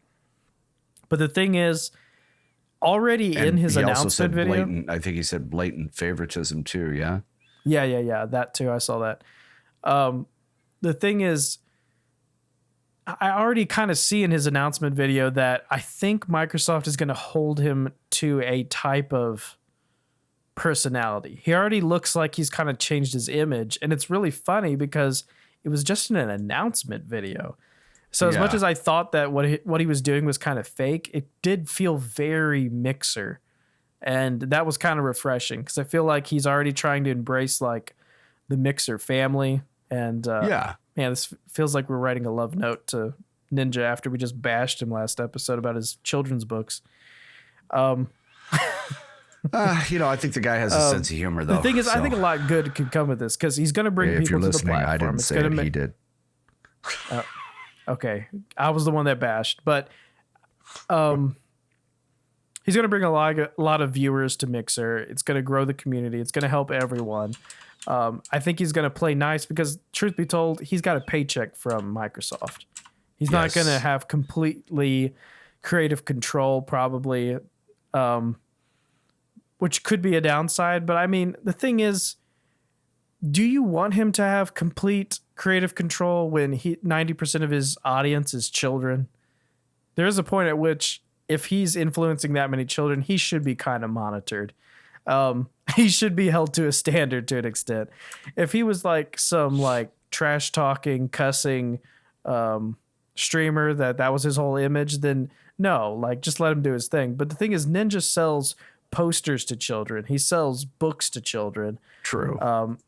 But the thing is, already in his announcement video, I think he said blatant favoritism too. Yeah. Yeah. That too. I saw that. The thing is, I already kind of see in his announcement video that I think Microsoft is going to hold him to a type of personality. He already looks like he's kind of changed his image, and it's really funny because it was just in an announcement video. So as much as I thought that what he was doing was kind of fake, it did feel very Mixer, and that was kind of refreshing because I feel like he's already trying to embrace like the Mixer family. And man, this feels like we're writing a love note to Ninja after we just bashed him last episode about his children's books. I think the guy has a sense of humor, though. The thing is, I think a lot good could come with this because he's going to bring people to the platform. I didn't say it. He did. Okay, I was the one that bashed, but he's going to bring a lot of viewers to Mixer. It's going to grow the community. It's going to help everyone. I think he's going to play nice because, truth be told, he's got a paycheck from Microsoft. He's not going to have completely creative control, probably. Which could be a downside. But I mean, the thing is, do you want him to have complete creative control when 90% of his audience is children? there is a point at which if he's influencing that many children, he should be kind of monitored. He should be held to a standard to an extent. If he was like some like trash talking, cussing streamer that was his whole image, then no, like just let him do his thing. But the thing is, Ninja sells posters to children. He sells books to children. True.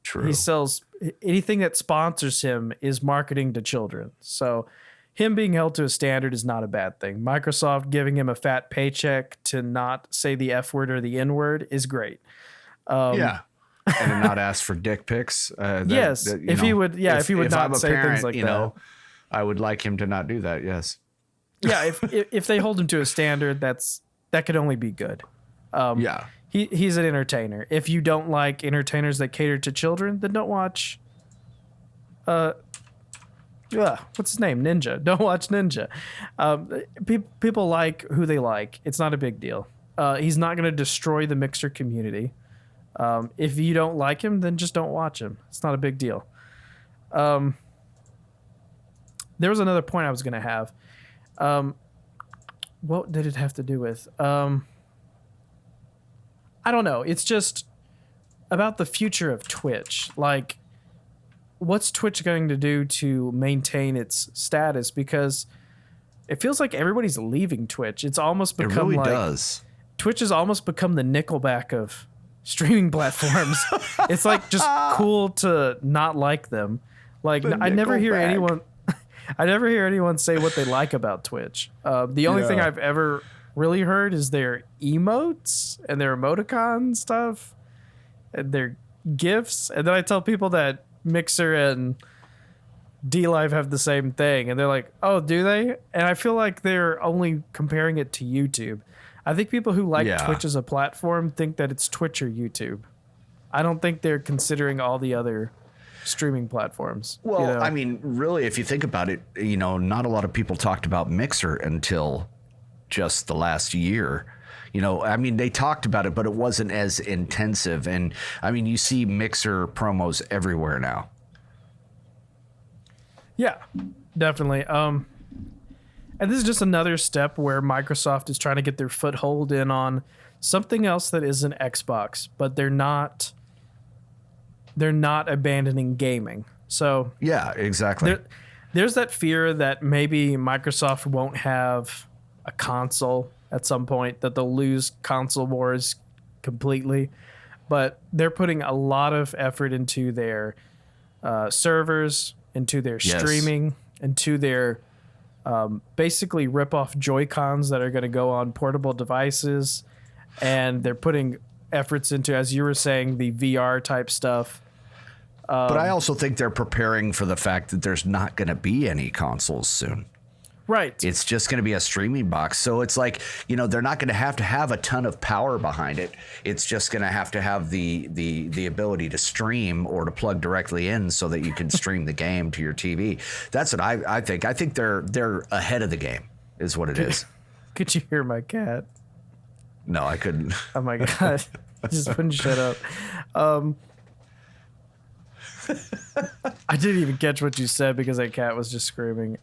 True. He sells anything that sponsors him is marketing to children. So him being held to a standard is not a bad thing. Microsoft giving him a fat paycheck to not say the F word or the N word is great. Yeah. And to not ask for dick pics. Yes. If he would not say parent, things like that. I would like him to not do that. Yes. Yeah. If they hold him to a standard, that could only be good. Yeah. He's an entertainer. If you don't like entertainers that cater to children, then don't watch. What's his name? Ninja. Don't watch Ninja. People like who they like. It's not a big deal. He's not going to destroy the Mixer community. If you don't like him, then just don't watch him. It's not a big deal. There was another point I was going to have. What did it have to do with? I don't know. It's just about the future of Twitch. Like, what's Twitch going to do to maintain its status? Because it feels like everybody's leaving Twitch. It's almost become it really does. Twitch has almost become the Nickelback of streaming platforms. It's like just cool to not like them. Like I never hear anyone say what they like about Twitch. The only thing I've ever really heard is their emotes and their emoticon stuff and their GIFs. And then I tell people that Mixer and DLive have the same thing, and they're like, "Oh, do they?" And I feel like they're only comparing it to YouTube. I think people who like Twitch as a platform think that it's Twitch or YouTube. I don't think they're considering all the other streaming platforms. Well, I mean, really, if you think about it, not a lot of people talked about Mixer until just the last year. I mean, they talked about it, but it wasn't as intensive. And I mean, you see Mixer promos everywhere now. Yeah, definitely. And this is just another step where Microsoft is trying to get their foothold in on something else that isn't Xbox, but they're not abandoning gaming. So yeah, exactly. There's that fear that maybe Microsoft won't have a console at some point, that they'll lose console wars completely, but they're putting a lot of effort into their servers, into their streaming, into their basically rip-off Joy-Cons that are going to go on portable devices, and they're putting efforts into, as you were saying, the VR type stuff. But I also think they're preparing for the fact that there's not going to be any consoles soon. Right. It's just going to be a streaming box. So it's like, they're not going to have a ton of power behind it. It's just going to have the ability to stream or to plug directly in so that you can stream the game to your TV. That's what I think. I think they're ahead of the game is what it is. Could you hear my cat? No, I couldn't. Oh my God. Just wouldn't shut up. I didn't even catch what you said because that cat was just screaming.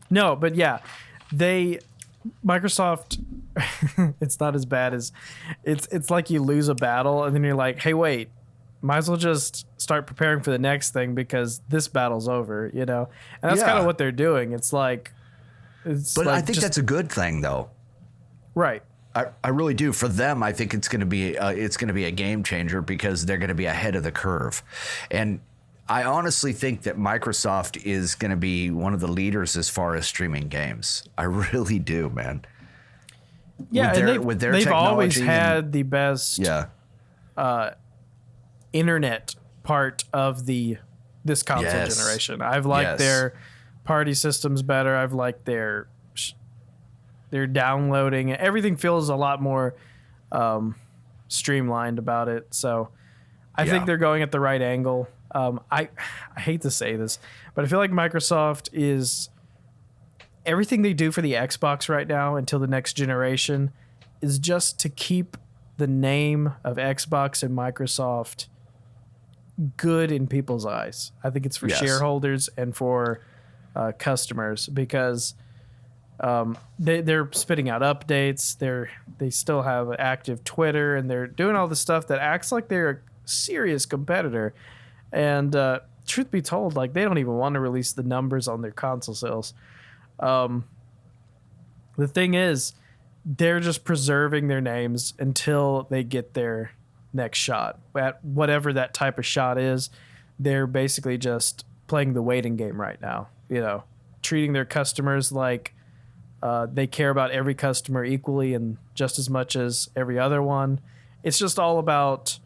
No, but yeah, Microsoft, it's not as bad as it's like you lose a battle and then you're like, hey, wait, might as well just start preparing for the next thing because this battle's over, And that's kind of what they're doing. But I think that's a good thing, though. Right. I really do. For them, I think it's going to be a game changer because they're going to be ahead of the curve, and I honestly think that Microsoft is going to be one of the leaders as far as streaming games. I really do, man. Yeah, they've always had the best internet part of this console generation. I've liked their party systems better. I've liked their downloading. Everything feels a lot more streamlined about it. So I think they're going at the right angle. I hate to say this, but I feel like Microsoft is everything they do for the Xbox right now until the next generation is just to keep the name of Xbox and Microsoft good in people's eyes. I think it's for shareholders and for customers because They're spitting out updates. They still have active Twitter, and they're doing all the stuff that acts like they're a serious competitor. And truth be told, like, they don't even want to release the numbers on their console sales. The thing is, they're just preserving their names until they get their next shot. At whatever that type of shot is, they're basically just playing the waiting game right now. You know, treating their customers like they care about every customer equally and just as much as every other one. It's just all about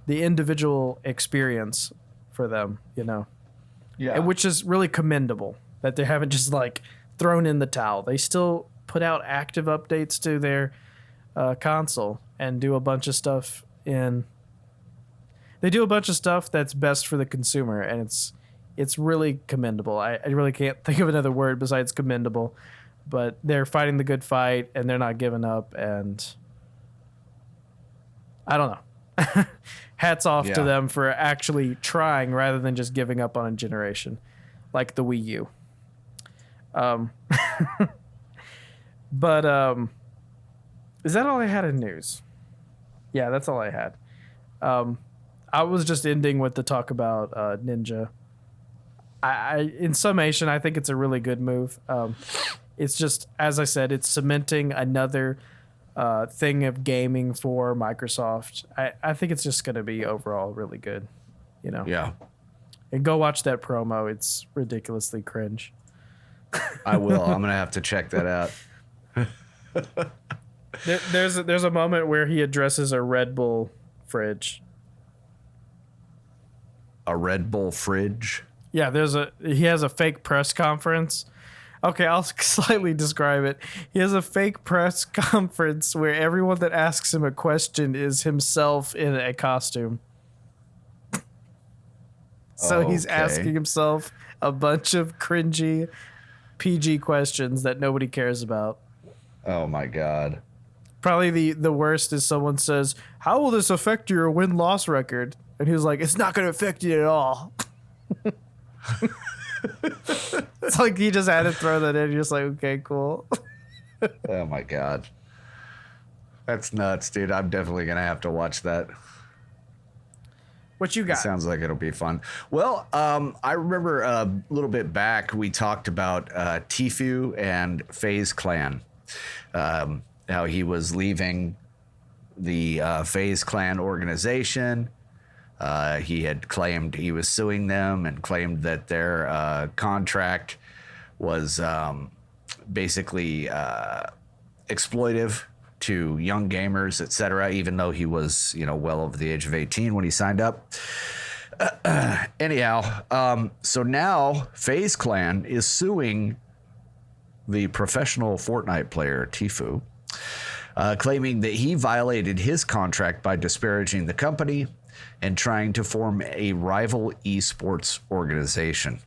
the individual experience for them, you know. Yeah. And which is really commendable that they haven't just like thrown in the towel. They still put out active updates to their console and do a bunch of stuff they do a bunch of stuff that's best for the consumer, and it's really commendable. I really can't think of another word besides commendable, but they're fighting the good fight and they're not giving up, and I don't know. Hats off to them for actually trying rather than just giving up on a generation like the Wii U. But is that all I had in news? Yeah, that's all I had. I was just ending with the talk about Ninja. In summation, I think it's a really good move. It's just, as I said, it's cementing another thing of gaming for Microsoft. I think it's just going to be overall really good, you know? Yeah. And go watch that promo. It's ridiculously cringe. I will. I'm going to have to check that out. There's a moment where he addresses a Red Bull fridge. A Red Bull fridge? Yeah, he has a fake press conference. Okay, I'll slightly describe it. He has a fake press conference where everyone that asks him a question is himself in a costume. So he's asking himself a bunch of cringy PG questions that nobody cares about. Oh my God. Probably the worst is someone says, "How will this affect your win-loss record?" And he was like, "It's not going to affect it at all." It's like he just had to throw that in. You're just like, okay, cool. Oh my God. That's nuts, dude. I'm definitely going to have to watch that. What you got? It sounds like it'll be fun. Well, I remember a little bit back we talked about Tfue and FaZe Clan. How he was leaving the FaZe Clan organization. He had claimed he was suing them and claimed that their contract was basically exploitive to young gamers, etc., even though he was, well over the age of 18 when he signed up. Anyhow, so now FaZe Clan is suing the professional Fortnite player Tfue, claiming that he violated his contract by disparaging the company and trying to form a rival esports organization.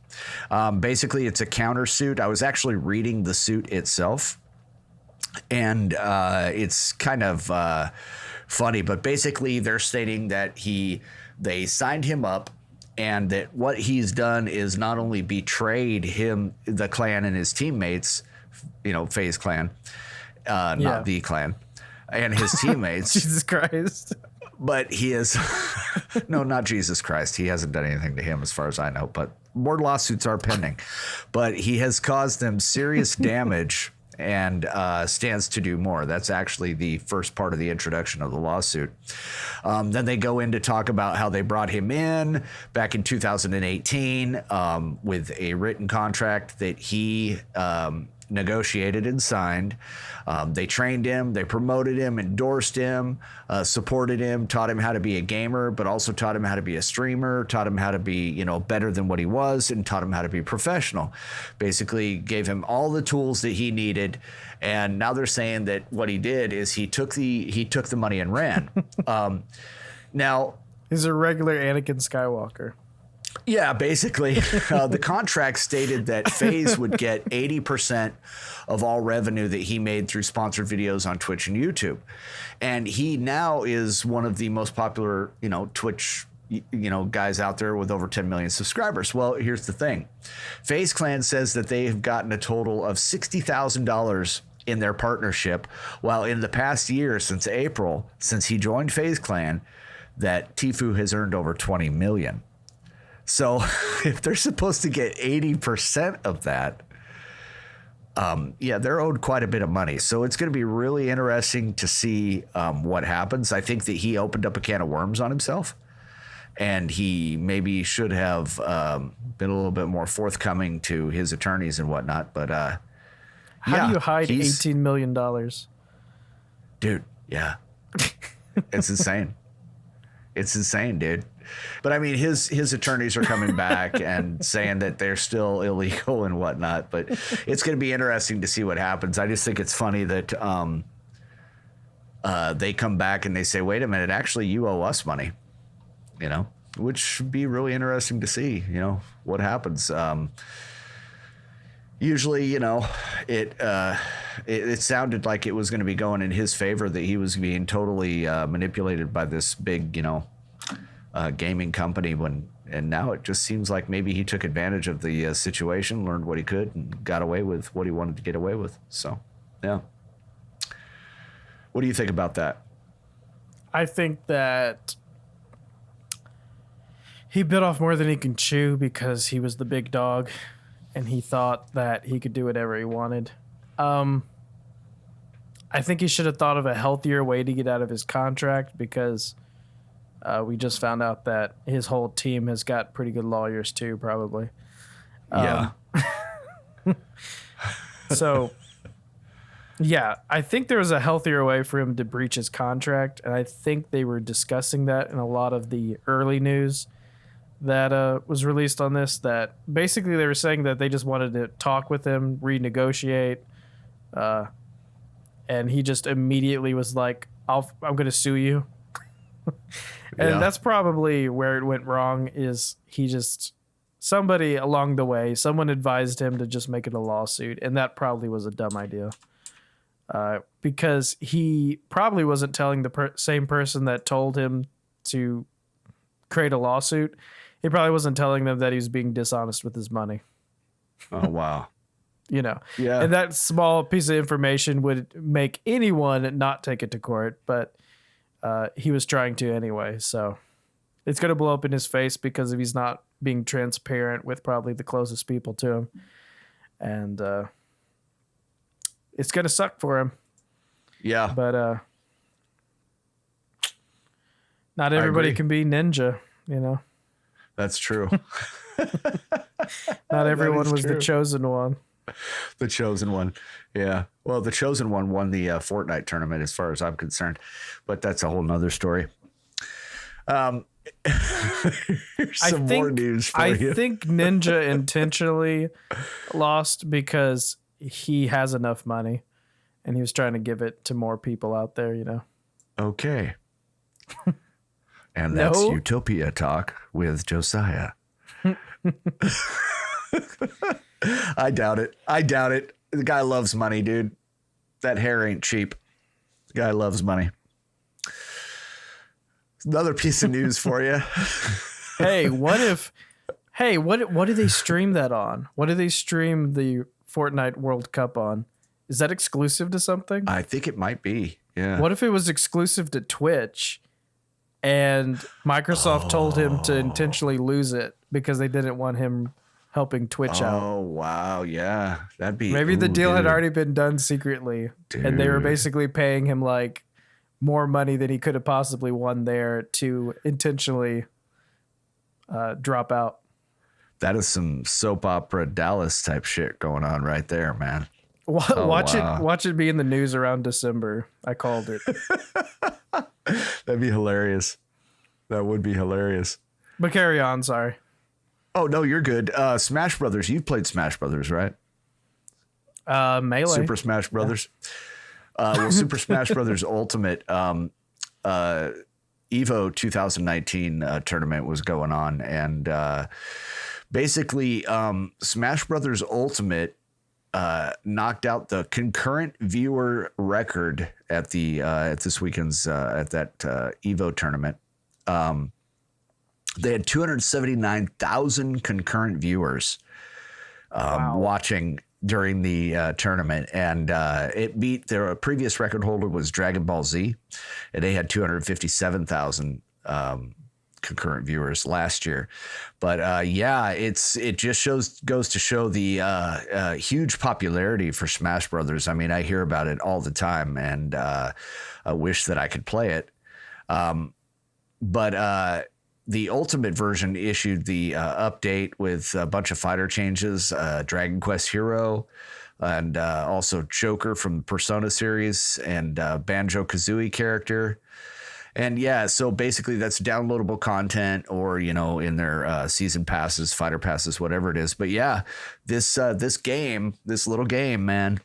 Basically, it's a countersuit. I was actually reading the suit itself, and it's kind of funny, but basically they're stating that they signed him up, and that what he's done is not only betrayed the clan and his teammates, FaZe Clan, not the clan, and his teammates. Jesus Christ. But he is, no, not Jesus Christ. He hasn't done anything to him as far as I know, but more lawsuits are pending. But he has caused them serious damage and stands to do more. That's actually the first part of the introduction of the lawsuit. Then they go in to talk about how they brought him in back in 2018 with a written contract that he negotiated and signed. They trained him, they promoted him, endorsed him, supported him, taught him how to be a gamer, but also taught him how to be a streamer, taught him how to be, better than what he was, and taught him how to be professional. Basically gave him all the tools that he needed. And now they're saying that what he did is he took the money and ran. Now he's a regular Anakin Skywalker. Yeah, basically. The contract stated that FaZe would get 80% of all revenue that he made through sponsored videos on Twitch and YouTube. And he now is one of the most popular, Twitch guys out there with over 10 million subscribers. Well, here's the thing. FaZe Clan says that they have gotten a total of $60,000 in their partnership, while in the past year, since April, since he joined FaZe Clan, that Tfue has earned over 20 million. So if they're supposed to get 80% of that, they're owed quite a bit of money. So it's going to be really interesting to see what happens. I think that he opened up a can of worms on himself, and he maybe should have been a little bit more forthcoming to his attorneys and whatnot. But how do you hide $18 million? Dude, yeah. It's insane. It's insane, dude. But I mean, his attorneys are coming back and saying that they're still illegal and whatnot. But it's going to be interesting to see what happens. I just think it's funny that they come back and they say, wait a minute, actually, you owe us money, which would be really interesting to see, what happens. Usually, it sounded like it was going to be going in his favor, that he was being totally manipulated by this big, gaming company, and now it just seems like maybe he took advantage of the situation, learned what he could, and got away with what he wanted to get away with. So, yeah. What do you think about that? I think that he bit off more than he can chew because he was the big dog and he thought that he could do whatever he wanted. I think he should have thought of a healthier way to get out of his contract, because we just found out that his whole team has got pretty good lawyers too, probably. Yeah. So, yeah, I think there was a healthier way for him to breach his contract, and I think they were discussing that in a lot of the early news that was released on this, that basically they were saying that they just wanted to talk with him, renegotiate, and he just immediately was like, I'm going to sue you. And that's probably where it went wrong, is somebody along the way, someone advised him to just make it a lawsuit, and that probably was a dumb idea. Because he probably wasn't telling the same person that told him to create a lawsuit. He probably wasn't telling them that he was being dishonest with his money. Oh, wow. Yeah. And that small piece of information would make anyone not take it to court, but he was trying to anyway. So it's going to blow up in his face because if he's not being transparent with probably the closest people to him. And it's going to suck for him. Yeah. But not everybody can be ninja, That's true. Not everyone was the chosen one. The chosen one. Yeah. Well, the chosen one won the Fortnite tournament as far as I'm concerned, but that's a whole nother story. Here's some more news for you. I think Ninja intentionally lost because he has enough money and he was trying to give it to more people out there, Okay. And that's Utopia Talk with Josiah. I doubt it. The guy loves money, dude. That hair ain't cheap. The guy loves money. Another piece of news for you. What do they stream that on? What do they stream the Fortnite World Cup on? Is that exclusive to something? I think it might be. Yeah. What if it was exclusive to Twitch and Microsoft told him to intentionally lose it because they didn't want him helping Twitch out? Oh, wow. Yeah. That'd be. Maybe the deal had already been done secretly, and they were basically paying him like more money than he could have possibly won there to intentionally drop out. That is some soap opera Dallas type shit going on right there, man. Watch it be in the news around December. I called it. That'd be hilarious. That would be hilarious. But carry on, sorry. Oh, no, you're good. Smash Brothers. You've played Smash Brothers, right? Melee. Super Smash Brothers. Yeah. Super Smash Brothers Ultimate Evo 2019 tournament was going on. And basically, Smash Brothers Ultimate knocked out the concurrent viewer record at the at this weekend's at that Evo tournament. They had 279,000 concurrent viewers watching during the tournament, and it beat their previous record holder was Dragon Ball Z, and they had 257,000 concurrent viewers last year. But it just goes to show the huge popularity for Smash Brothers. I mean, I hear about it all the time, and I wish that I could play it. But the Ultimate version issued the update with a bunch of fighter changes, Dragon Quest Hero, and also Joker from the Persona series, and Banjo-Kazooie character. And yeah, so basically that's downloadable content, or, you know, in their season passes, fighter passes, whatever it is. But yeah, this little game, man,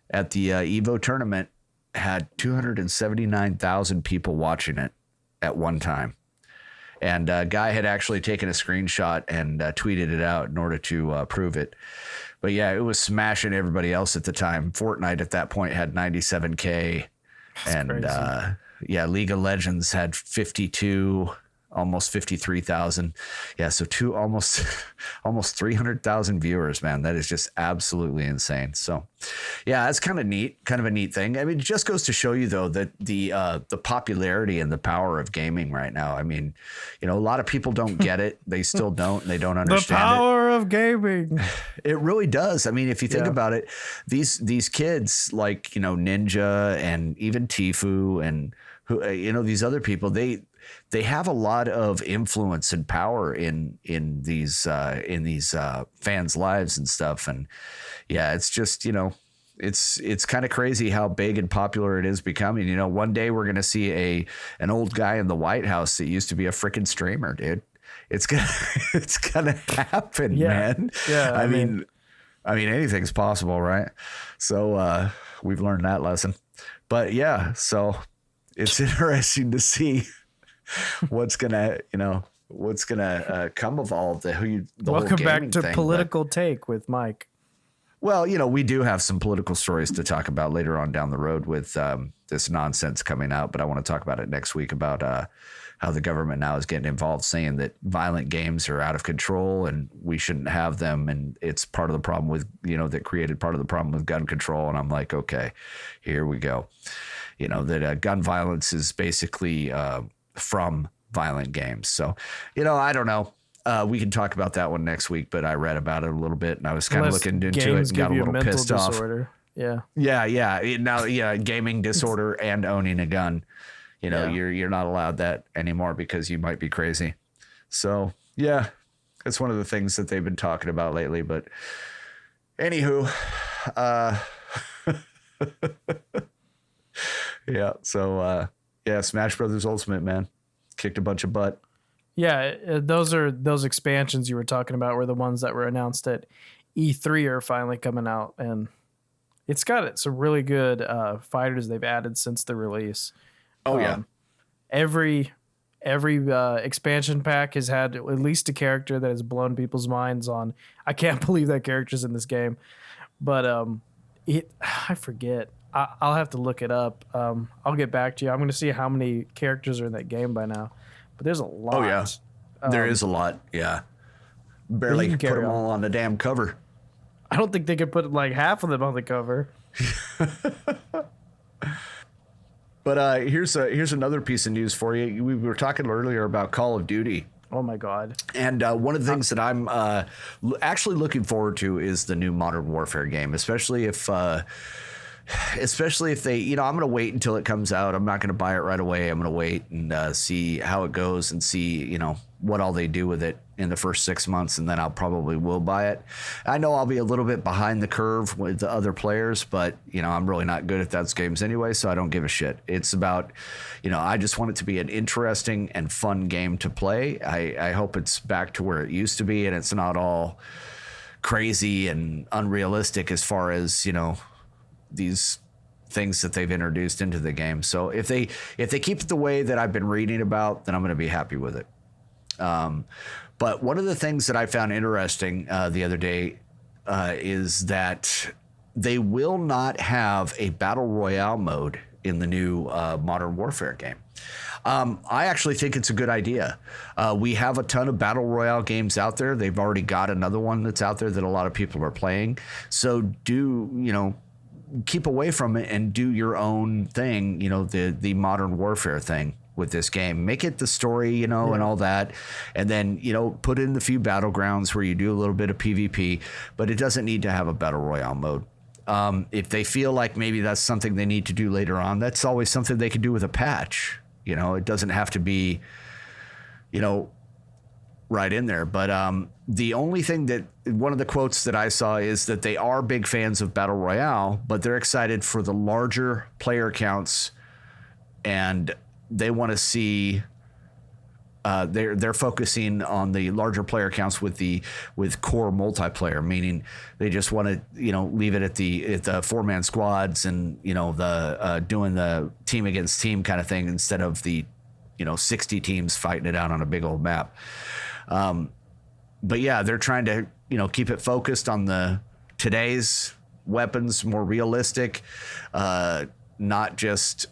at the Evo tournament had 279,000 people watching it at one time. And a guy had actually taken a screenshot and tweeted it out in order to prove it. But yeah, it was smashing everybody else at the time. Fortnite at that point had 97K. That's and League of Legends had 52, almost 53,000. Yeah, so almost 300,000 viewers, man. That is just absolutely insane. So yeah, that's kind of a neat thing. I mean, it just goes to show you though that the popularity and the power of gaming right now. I mean, you know, a lot of people don't get it. They still don't. They don't understand the power of gaming. It really does. I mean, if you think about it, these kids like, you know, Ninja and even Tfue and who, you know, these other people, they have a lot of influence and power in these fans' lives and stuff. And yeah, it's just, you know, it's kind of crazy how big and popular it is becoming. You know, one day we're going to see an old guy in the White House that used to be a freaking streamer, dude. It's gonna happen, man. Yeah. I mean, anything's possible, right? So we've learned that lesson. But yeah, so it's interesting to see what's gonna come of all of the Welcome back to thing, Political Take with Mike. Well, you know, we do have some political stories to talk about later on down the road with this nonsense coming out, but I want to talk about it next week about how the government now is getting involved, saying that violent games are out of control and we shouldn't have them, and it's part of the problem with, you know, that created part of the problem with gun control. And I'm like, okay, here we go. You know, that gun violence is basically from violent games. So, you know, I don't know. We can talk about that one next week, but I read about it a little bit and I was kind of looking into it and got a little pissed disorder. off. Yeah. Gaming disorder and owning a gun. You know, you're not allowed that anymore because you might be crazy. So, yeah, it's one of the things that they've been talking about lately. But anywho, yeah. So, Smash Brothers Ultimate, man, kicked a bunch of butt. Yeah, those expansions you were talking about were the ones that were announced at E3 are finally coming out, and it's got some really good fighters they've added since the release. Oh yeah, every expansion pack has had at least a character that has blown people's minds on. I can't believe that character's in this game, but I forget. I'll have to look it up. I'll get back to you. I'm going to see how many characters are in that game by now. But there's a lot. Oh, yeah. There is a lot, yeah. Barely put them all on the damn cover. I don't think they could put like half of them on the cover. But here's another piece of news for you. We were talking earlier about Call of Duty. Oh, my God. And one of the things that I'm actually looking forward to is the new Modern Warfare game, especially if they, you know, I'm going to wait until it comes out. I'm not going to buy it right away. I'm going to wait and see how it goes and see, you know, what all they do with it in the first 6 months. And then I'll probably will buy it. I know I'll be a little bit behind the curve with the other players, but, you know, I'm really not good at those games anyway, so I don't give a shit. It's about, you know, I just want it to be an interesting and fun game to play. I hope it's back to where it used to be and it's not all crazy and unrealistic as far as, you know, these things that they've introduced into the game. So if they keep it the way that I've been reading about, then I'm going to be happy with it. But one of the things that I found interesting the other day is that they will not have a battle royale mode in the new Modern Warfare game. I actually think it's a good idea. We have a ton of battle royale games out there. They've already got another one that's out there that a lot of people are playing. So keep away from it and do your own thing, the Modern Warfare thing with this game. Make it the story, and all that. And then, put in the few battlegrounds where you do a little bit of PvP, but it doesn't need to have a battle royale mode. If they feel like maybe that's something they need to do later on, that's always something they can do with a patch. It doesn't have to be, right in there. But the only thing that one of the quotes that I saw is that they are big fans of Battle Royale, but they're excited for the larger player counts, and they want to see they're focusing on the larger player counts with core multiplayer, meaning they just want to leave it at the 4-man squads and the doing the team against team kind of thing instead of the 60 teams fighting it out on a big old map. But yeah, they're trying to keep it focused on today's weapons, more realistic, not just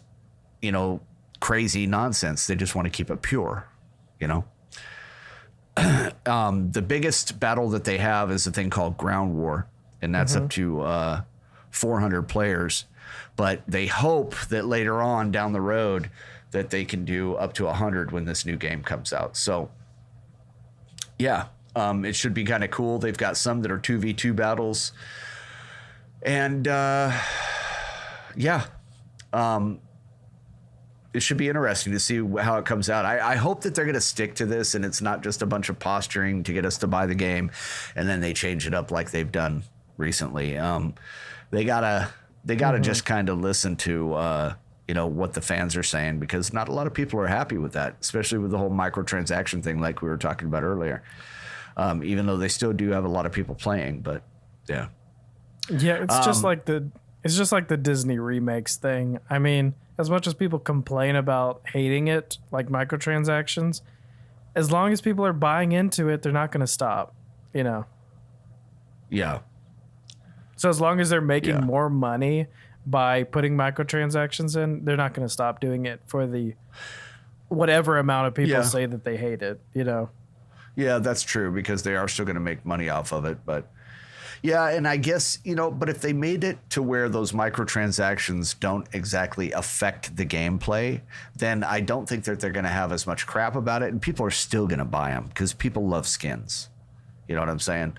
crazy nonsense. They just want to keep it pure. The biggest battle that they have is a thing called Ground War, and that's up to 400 players. But they hope that later on down the road that they can do up to 100 when this new game comes out. So, yeah, it should be kind of cool. They've got some that are 2v2 battles. And, it should be interesting to see how it comes out. I hope that they're going to stick to this and it's not just a bunch of posturing to get us to buy the game and then they change it up like they've done recently. They gotta just kind of listen to what the fans are saying, because not a lot of people are happy with that, especially with the whole microtransaction thing like we were talking about earlier. Even though they still do have a lot of people playing, but yeah. Yeah, it's just like the Disney remakes thing. I mean, as much as people complain about hating it, like microtransactions, as long as people are buying into it, they're not going to stop, Yeah. So as long as they're making more money by putting microtransactions in, they're not going to stop doing it for the whatever amount of people say that they hate it, Yeah, that's true, because they are still going to make money off of it, but yeah, and I guess, but if they made it to where those microtransactions don't exactly affect the gameplay, then I don't think that they're going to have as much crap about it, and people are still going to buy them because people love skins. You know what I'm saying?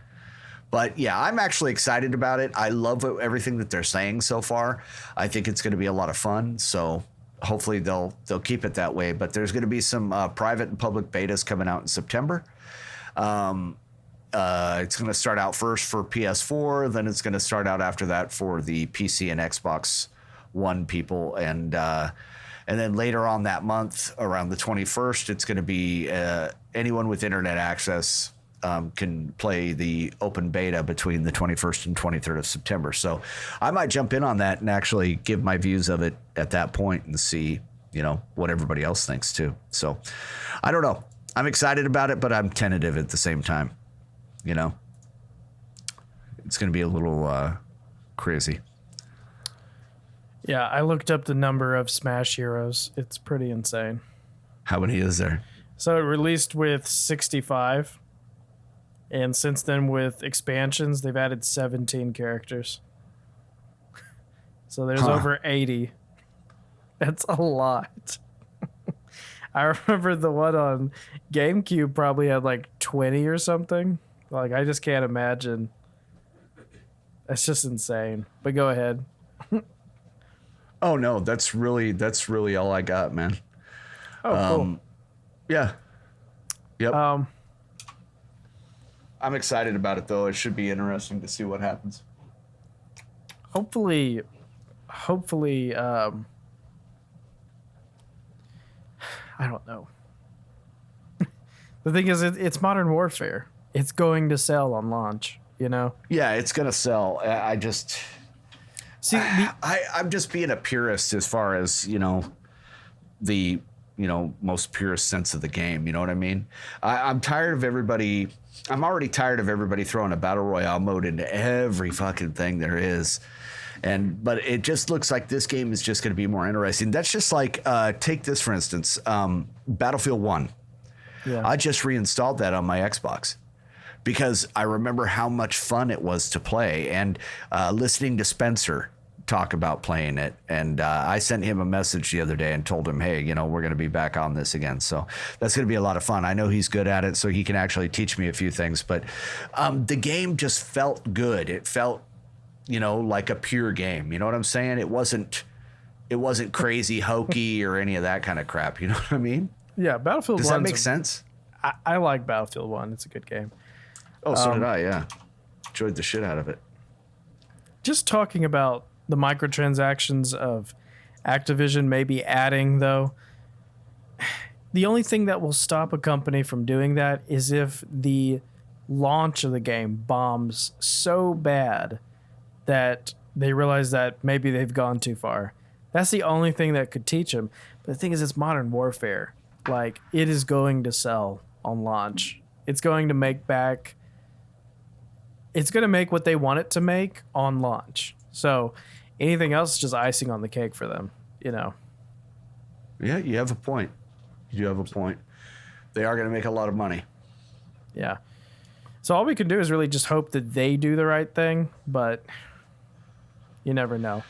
But yeah, I'm actually excited about it. I love everything that they're saying so far. I think it's going to be a lot of fun. So hopefully they'll keep it that way. But there's going to be some private and public betas coming out in September. It's going to start out first for PS4, then it's going to start out after that for the PC and Xbox One people, and then later on that month, around the 21st, it's going to be anyone with internet access can play the open beta between the 21st and 23rd of September. So I might jump in on that and actually give my views of it at that point and see, what everybody else thinks too. So I don't know. I'm excited about it, but I'm tentative at the same time. It's going to be a little crazy. Yeah, I looked up the number of Smash heroes. It's pretty insane. How many is there? So it released with 65. And since then, with expansions, they've added 17 characters. So there's over 80. That's a lot. I remember the one on GameCube probably had like 20 or something. Like, I just can't imagine. That's just insane. But go ahead. Oh no, that's really all I got, man. Oh, cool. Yeah. Yep. I'm excited about it though. It should be interesting to see what happens. Hopefully, I don't know. The thing is, it's Modern Warfare. It's going to sell on launch, Yeah, it's going to sell. I just... See, I'm just being a purist as far as, the, most purest sense of the game. You know what I mean? I'm tired of everybody... I'm already tired of everybody throwing a battle royale mode into every fucking thing there is. But it just looks like this game is just going to be more interesting. That's just like, take this for instance, Battlefield 1. Yeah. I just reinstalled that on my Xbox because I remember how much fun it was to play, and listening to Spencer talk about playing it. And I sent him a message the other day and told him, hey, we're going to be back on this again. So that's going to be a lot of fun. I know he's good at it, so he can actually teach me a few things. But the game just felt good. It felt, like a pure game. You know what I'm saying? It wasn't crazy hokey or any of that kind of crap. You know what I mean? Yeah, Battlefield 1. Does that make sense? I like Battlefield 1. It's a good game. Oh, so did I, yeah. Enjoyed the shit out of it. Just talking about the microtransactions of Activision maybe adding, though, the only thing that will stop a company from doing that is if the launch of the game bombs so bad that they realize that maybe they've gone too far. That's the only thing that could teach them. But the thing is, it's modern warfare. Like, it is going to sell on launch. It's going to make back... It's going to make what they want it to make on launch. So anything else is just icing on the cake for them, Yeah, you have a point. You have a point. They are going to make a lot of money. Yeah. So all we can do is really just hope that they do the right thing, but you never know.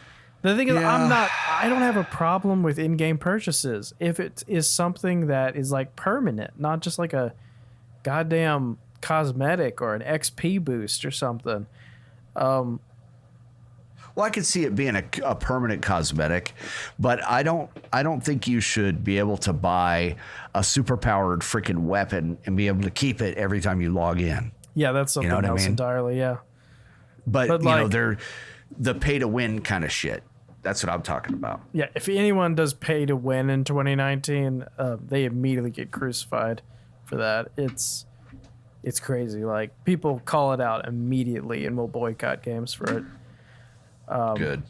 The thing is, I don't have a problem with in-game purchases if it is something that is like permanent, not just like a goddamn cosmetic or an XP boost or something. Well, I could see it being a permanent cosmetic, but I don't think you should be able to buy a super-powered freaking weapon and be able to keep it every time you log in. Yeah, that's something else entirely, yeah. But they're the pay-to-win kind of shit. That's what I'm talking about. Yeah, if anyone does pay-to-win in 2019, they immediately get crucified for that. It's crazy. Like, people call it out immediately and will boycott games for it. Good.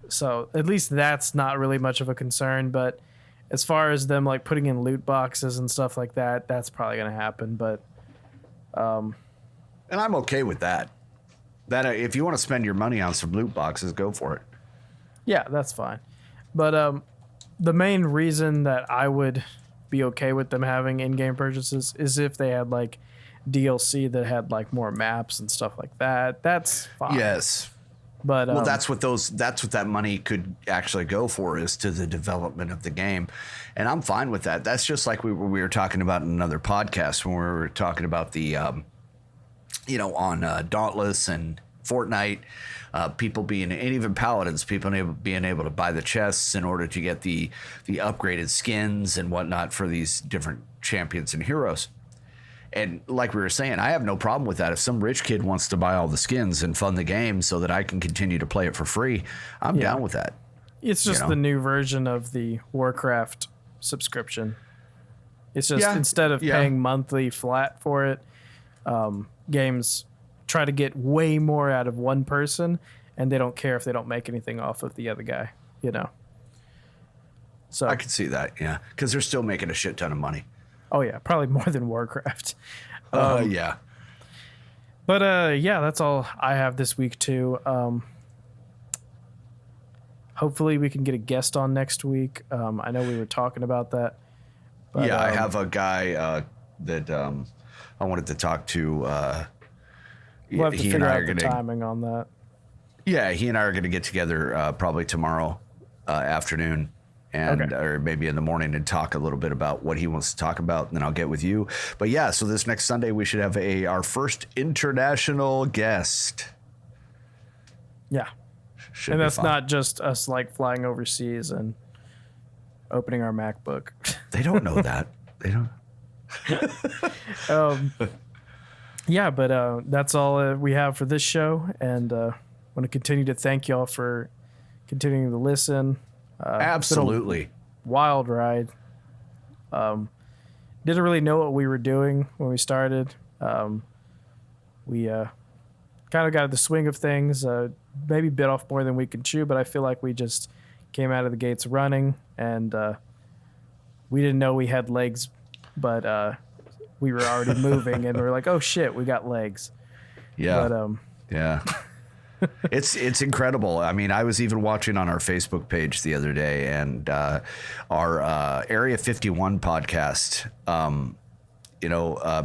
So at least that's not really much of a concern. But as far as them like putting in loot boxes and stuff like that, that's probably going to happen. But and I'm okay with that. That if you want to spend your money on some loot boxes, go for it. Yeah, that's fine. But the main reason that I would be okay with them having in-game purchases is if they had like DLC that had like more maps and stuff like that. That's fine. Yes. But well, that's what that money could actually go for, is to the development of the game. And I'm fine with that. That's just like we were talking about in another podcast when we were talking about the, on Dauntless and Fortnite, people being, and even Paladins, people being able to buy the chests in order to get the upgraded skins and whatnot for these different champions and heroes. And like we were saying, I have no problem with that. If some rich kid wants to buy all the skins and fund the game so that I can continue to play it for free, I'm down with that. It's just the new version of the Warcraft subscription. It's just instead of paying monthly flat for it, games try to get way more out of one person, and they don't care if they don't make anything off of the other guy, So I can see that, because they're still making a shit ton of money. Oh, yeah, probably more than Warcraft. Yeah. But, that's all I have this week, too. Hopefully we can get a guest on next week. I know we were talking about that. But, I have a guy that I wanted to talk to. We'll have to figure out the timing on that. Yeah, he and I are going to get together probably tomorrow afternoon. Or maybe in the morning, and talk a little bit about what he wants to talk about, and then I'll get with you. But so this next Sunday we should have our first international guest. Yeah, and that's not just us like flying overseas and opening our MacBook. They don't know that. They don't. But that's all we have for this show, and I want to continue to thank y'all for continuing to listen. Absolutely. Wild ride. Didn't really know what we were doing when we started. We kind of got the swing of things, maybe bit off more than we could chew, but I feel like we just came out of the gates running, and we didn't know we had legs, but we were already moving, and we were like, oh shit, we got legs. Yeah. But, yeah. It's incredible. I mean, I was even watching on our Facebook page the other day, and our Area 51 podcast,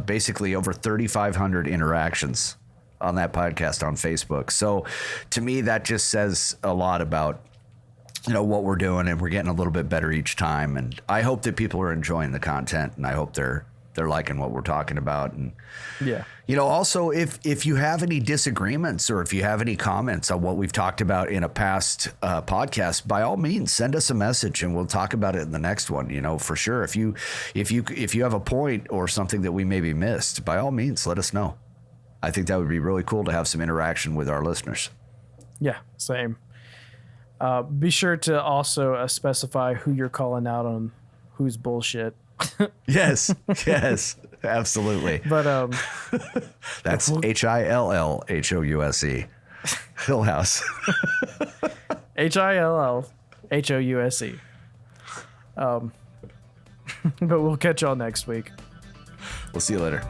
basically over 3,500 interactions on that podcast on Facebook. So to me, that just says a lot about, what we're doing, and we're getting a little bit better each time. And I hope that people are enjoying the content, and I hope they're liking what we're talking about. And also if you have any disagreements or if you have any comments on what we've talked about in a past podcast, by all means, send us a message and we'll talk about it in the next one, for sure. If you have a point or something that we maybe missed, by all means, let us know. I think that would be really cool to have some interaction with our listeners. Yeah, same. Be sure to also specify who you're calling out on who's bullshit. Yes, absolutely. But that's Hillhouse. Hillhouse. Hillhouse. But we'll catch y'all next week. We'll see you later.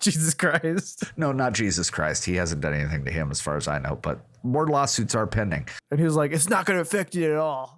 Jesus Christ. No, not Jesus Christ. He hasn't done anything to him as far as I know, but more lawsuits are pending. And he was like, it's not going to affect you at all.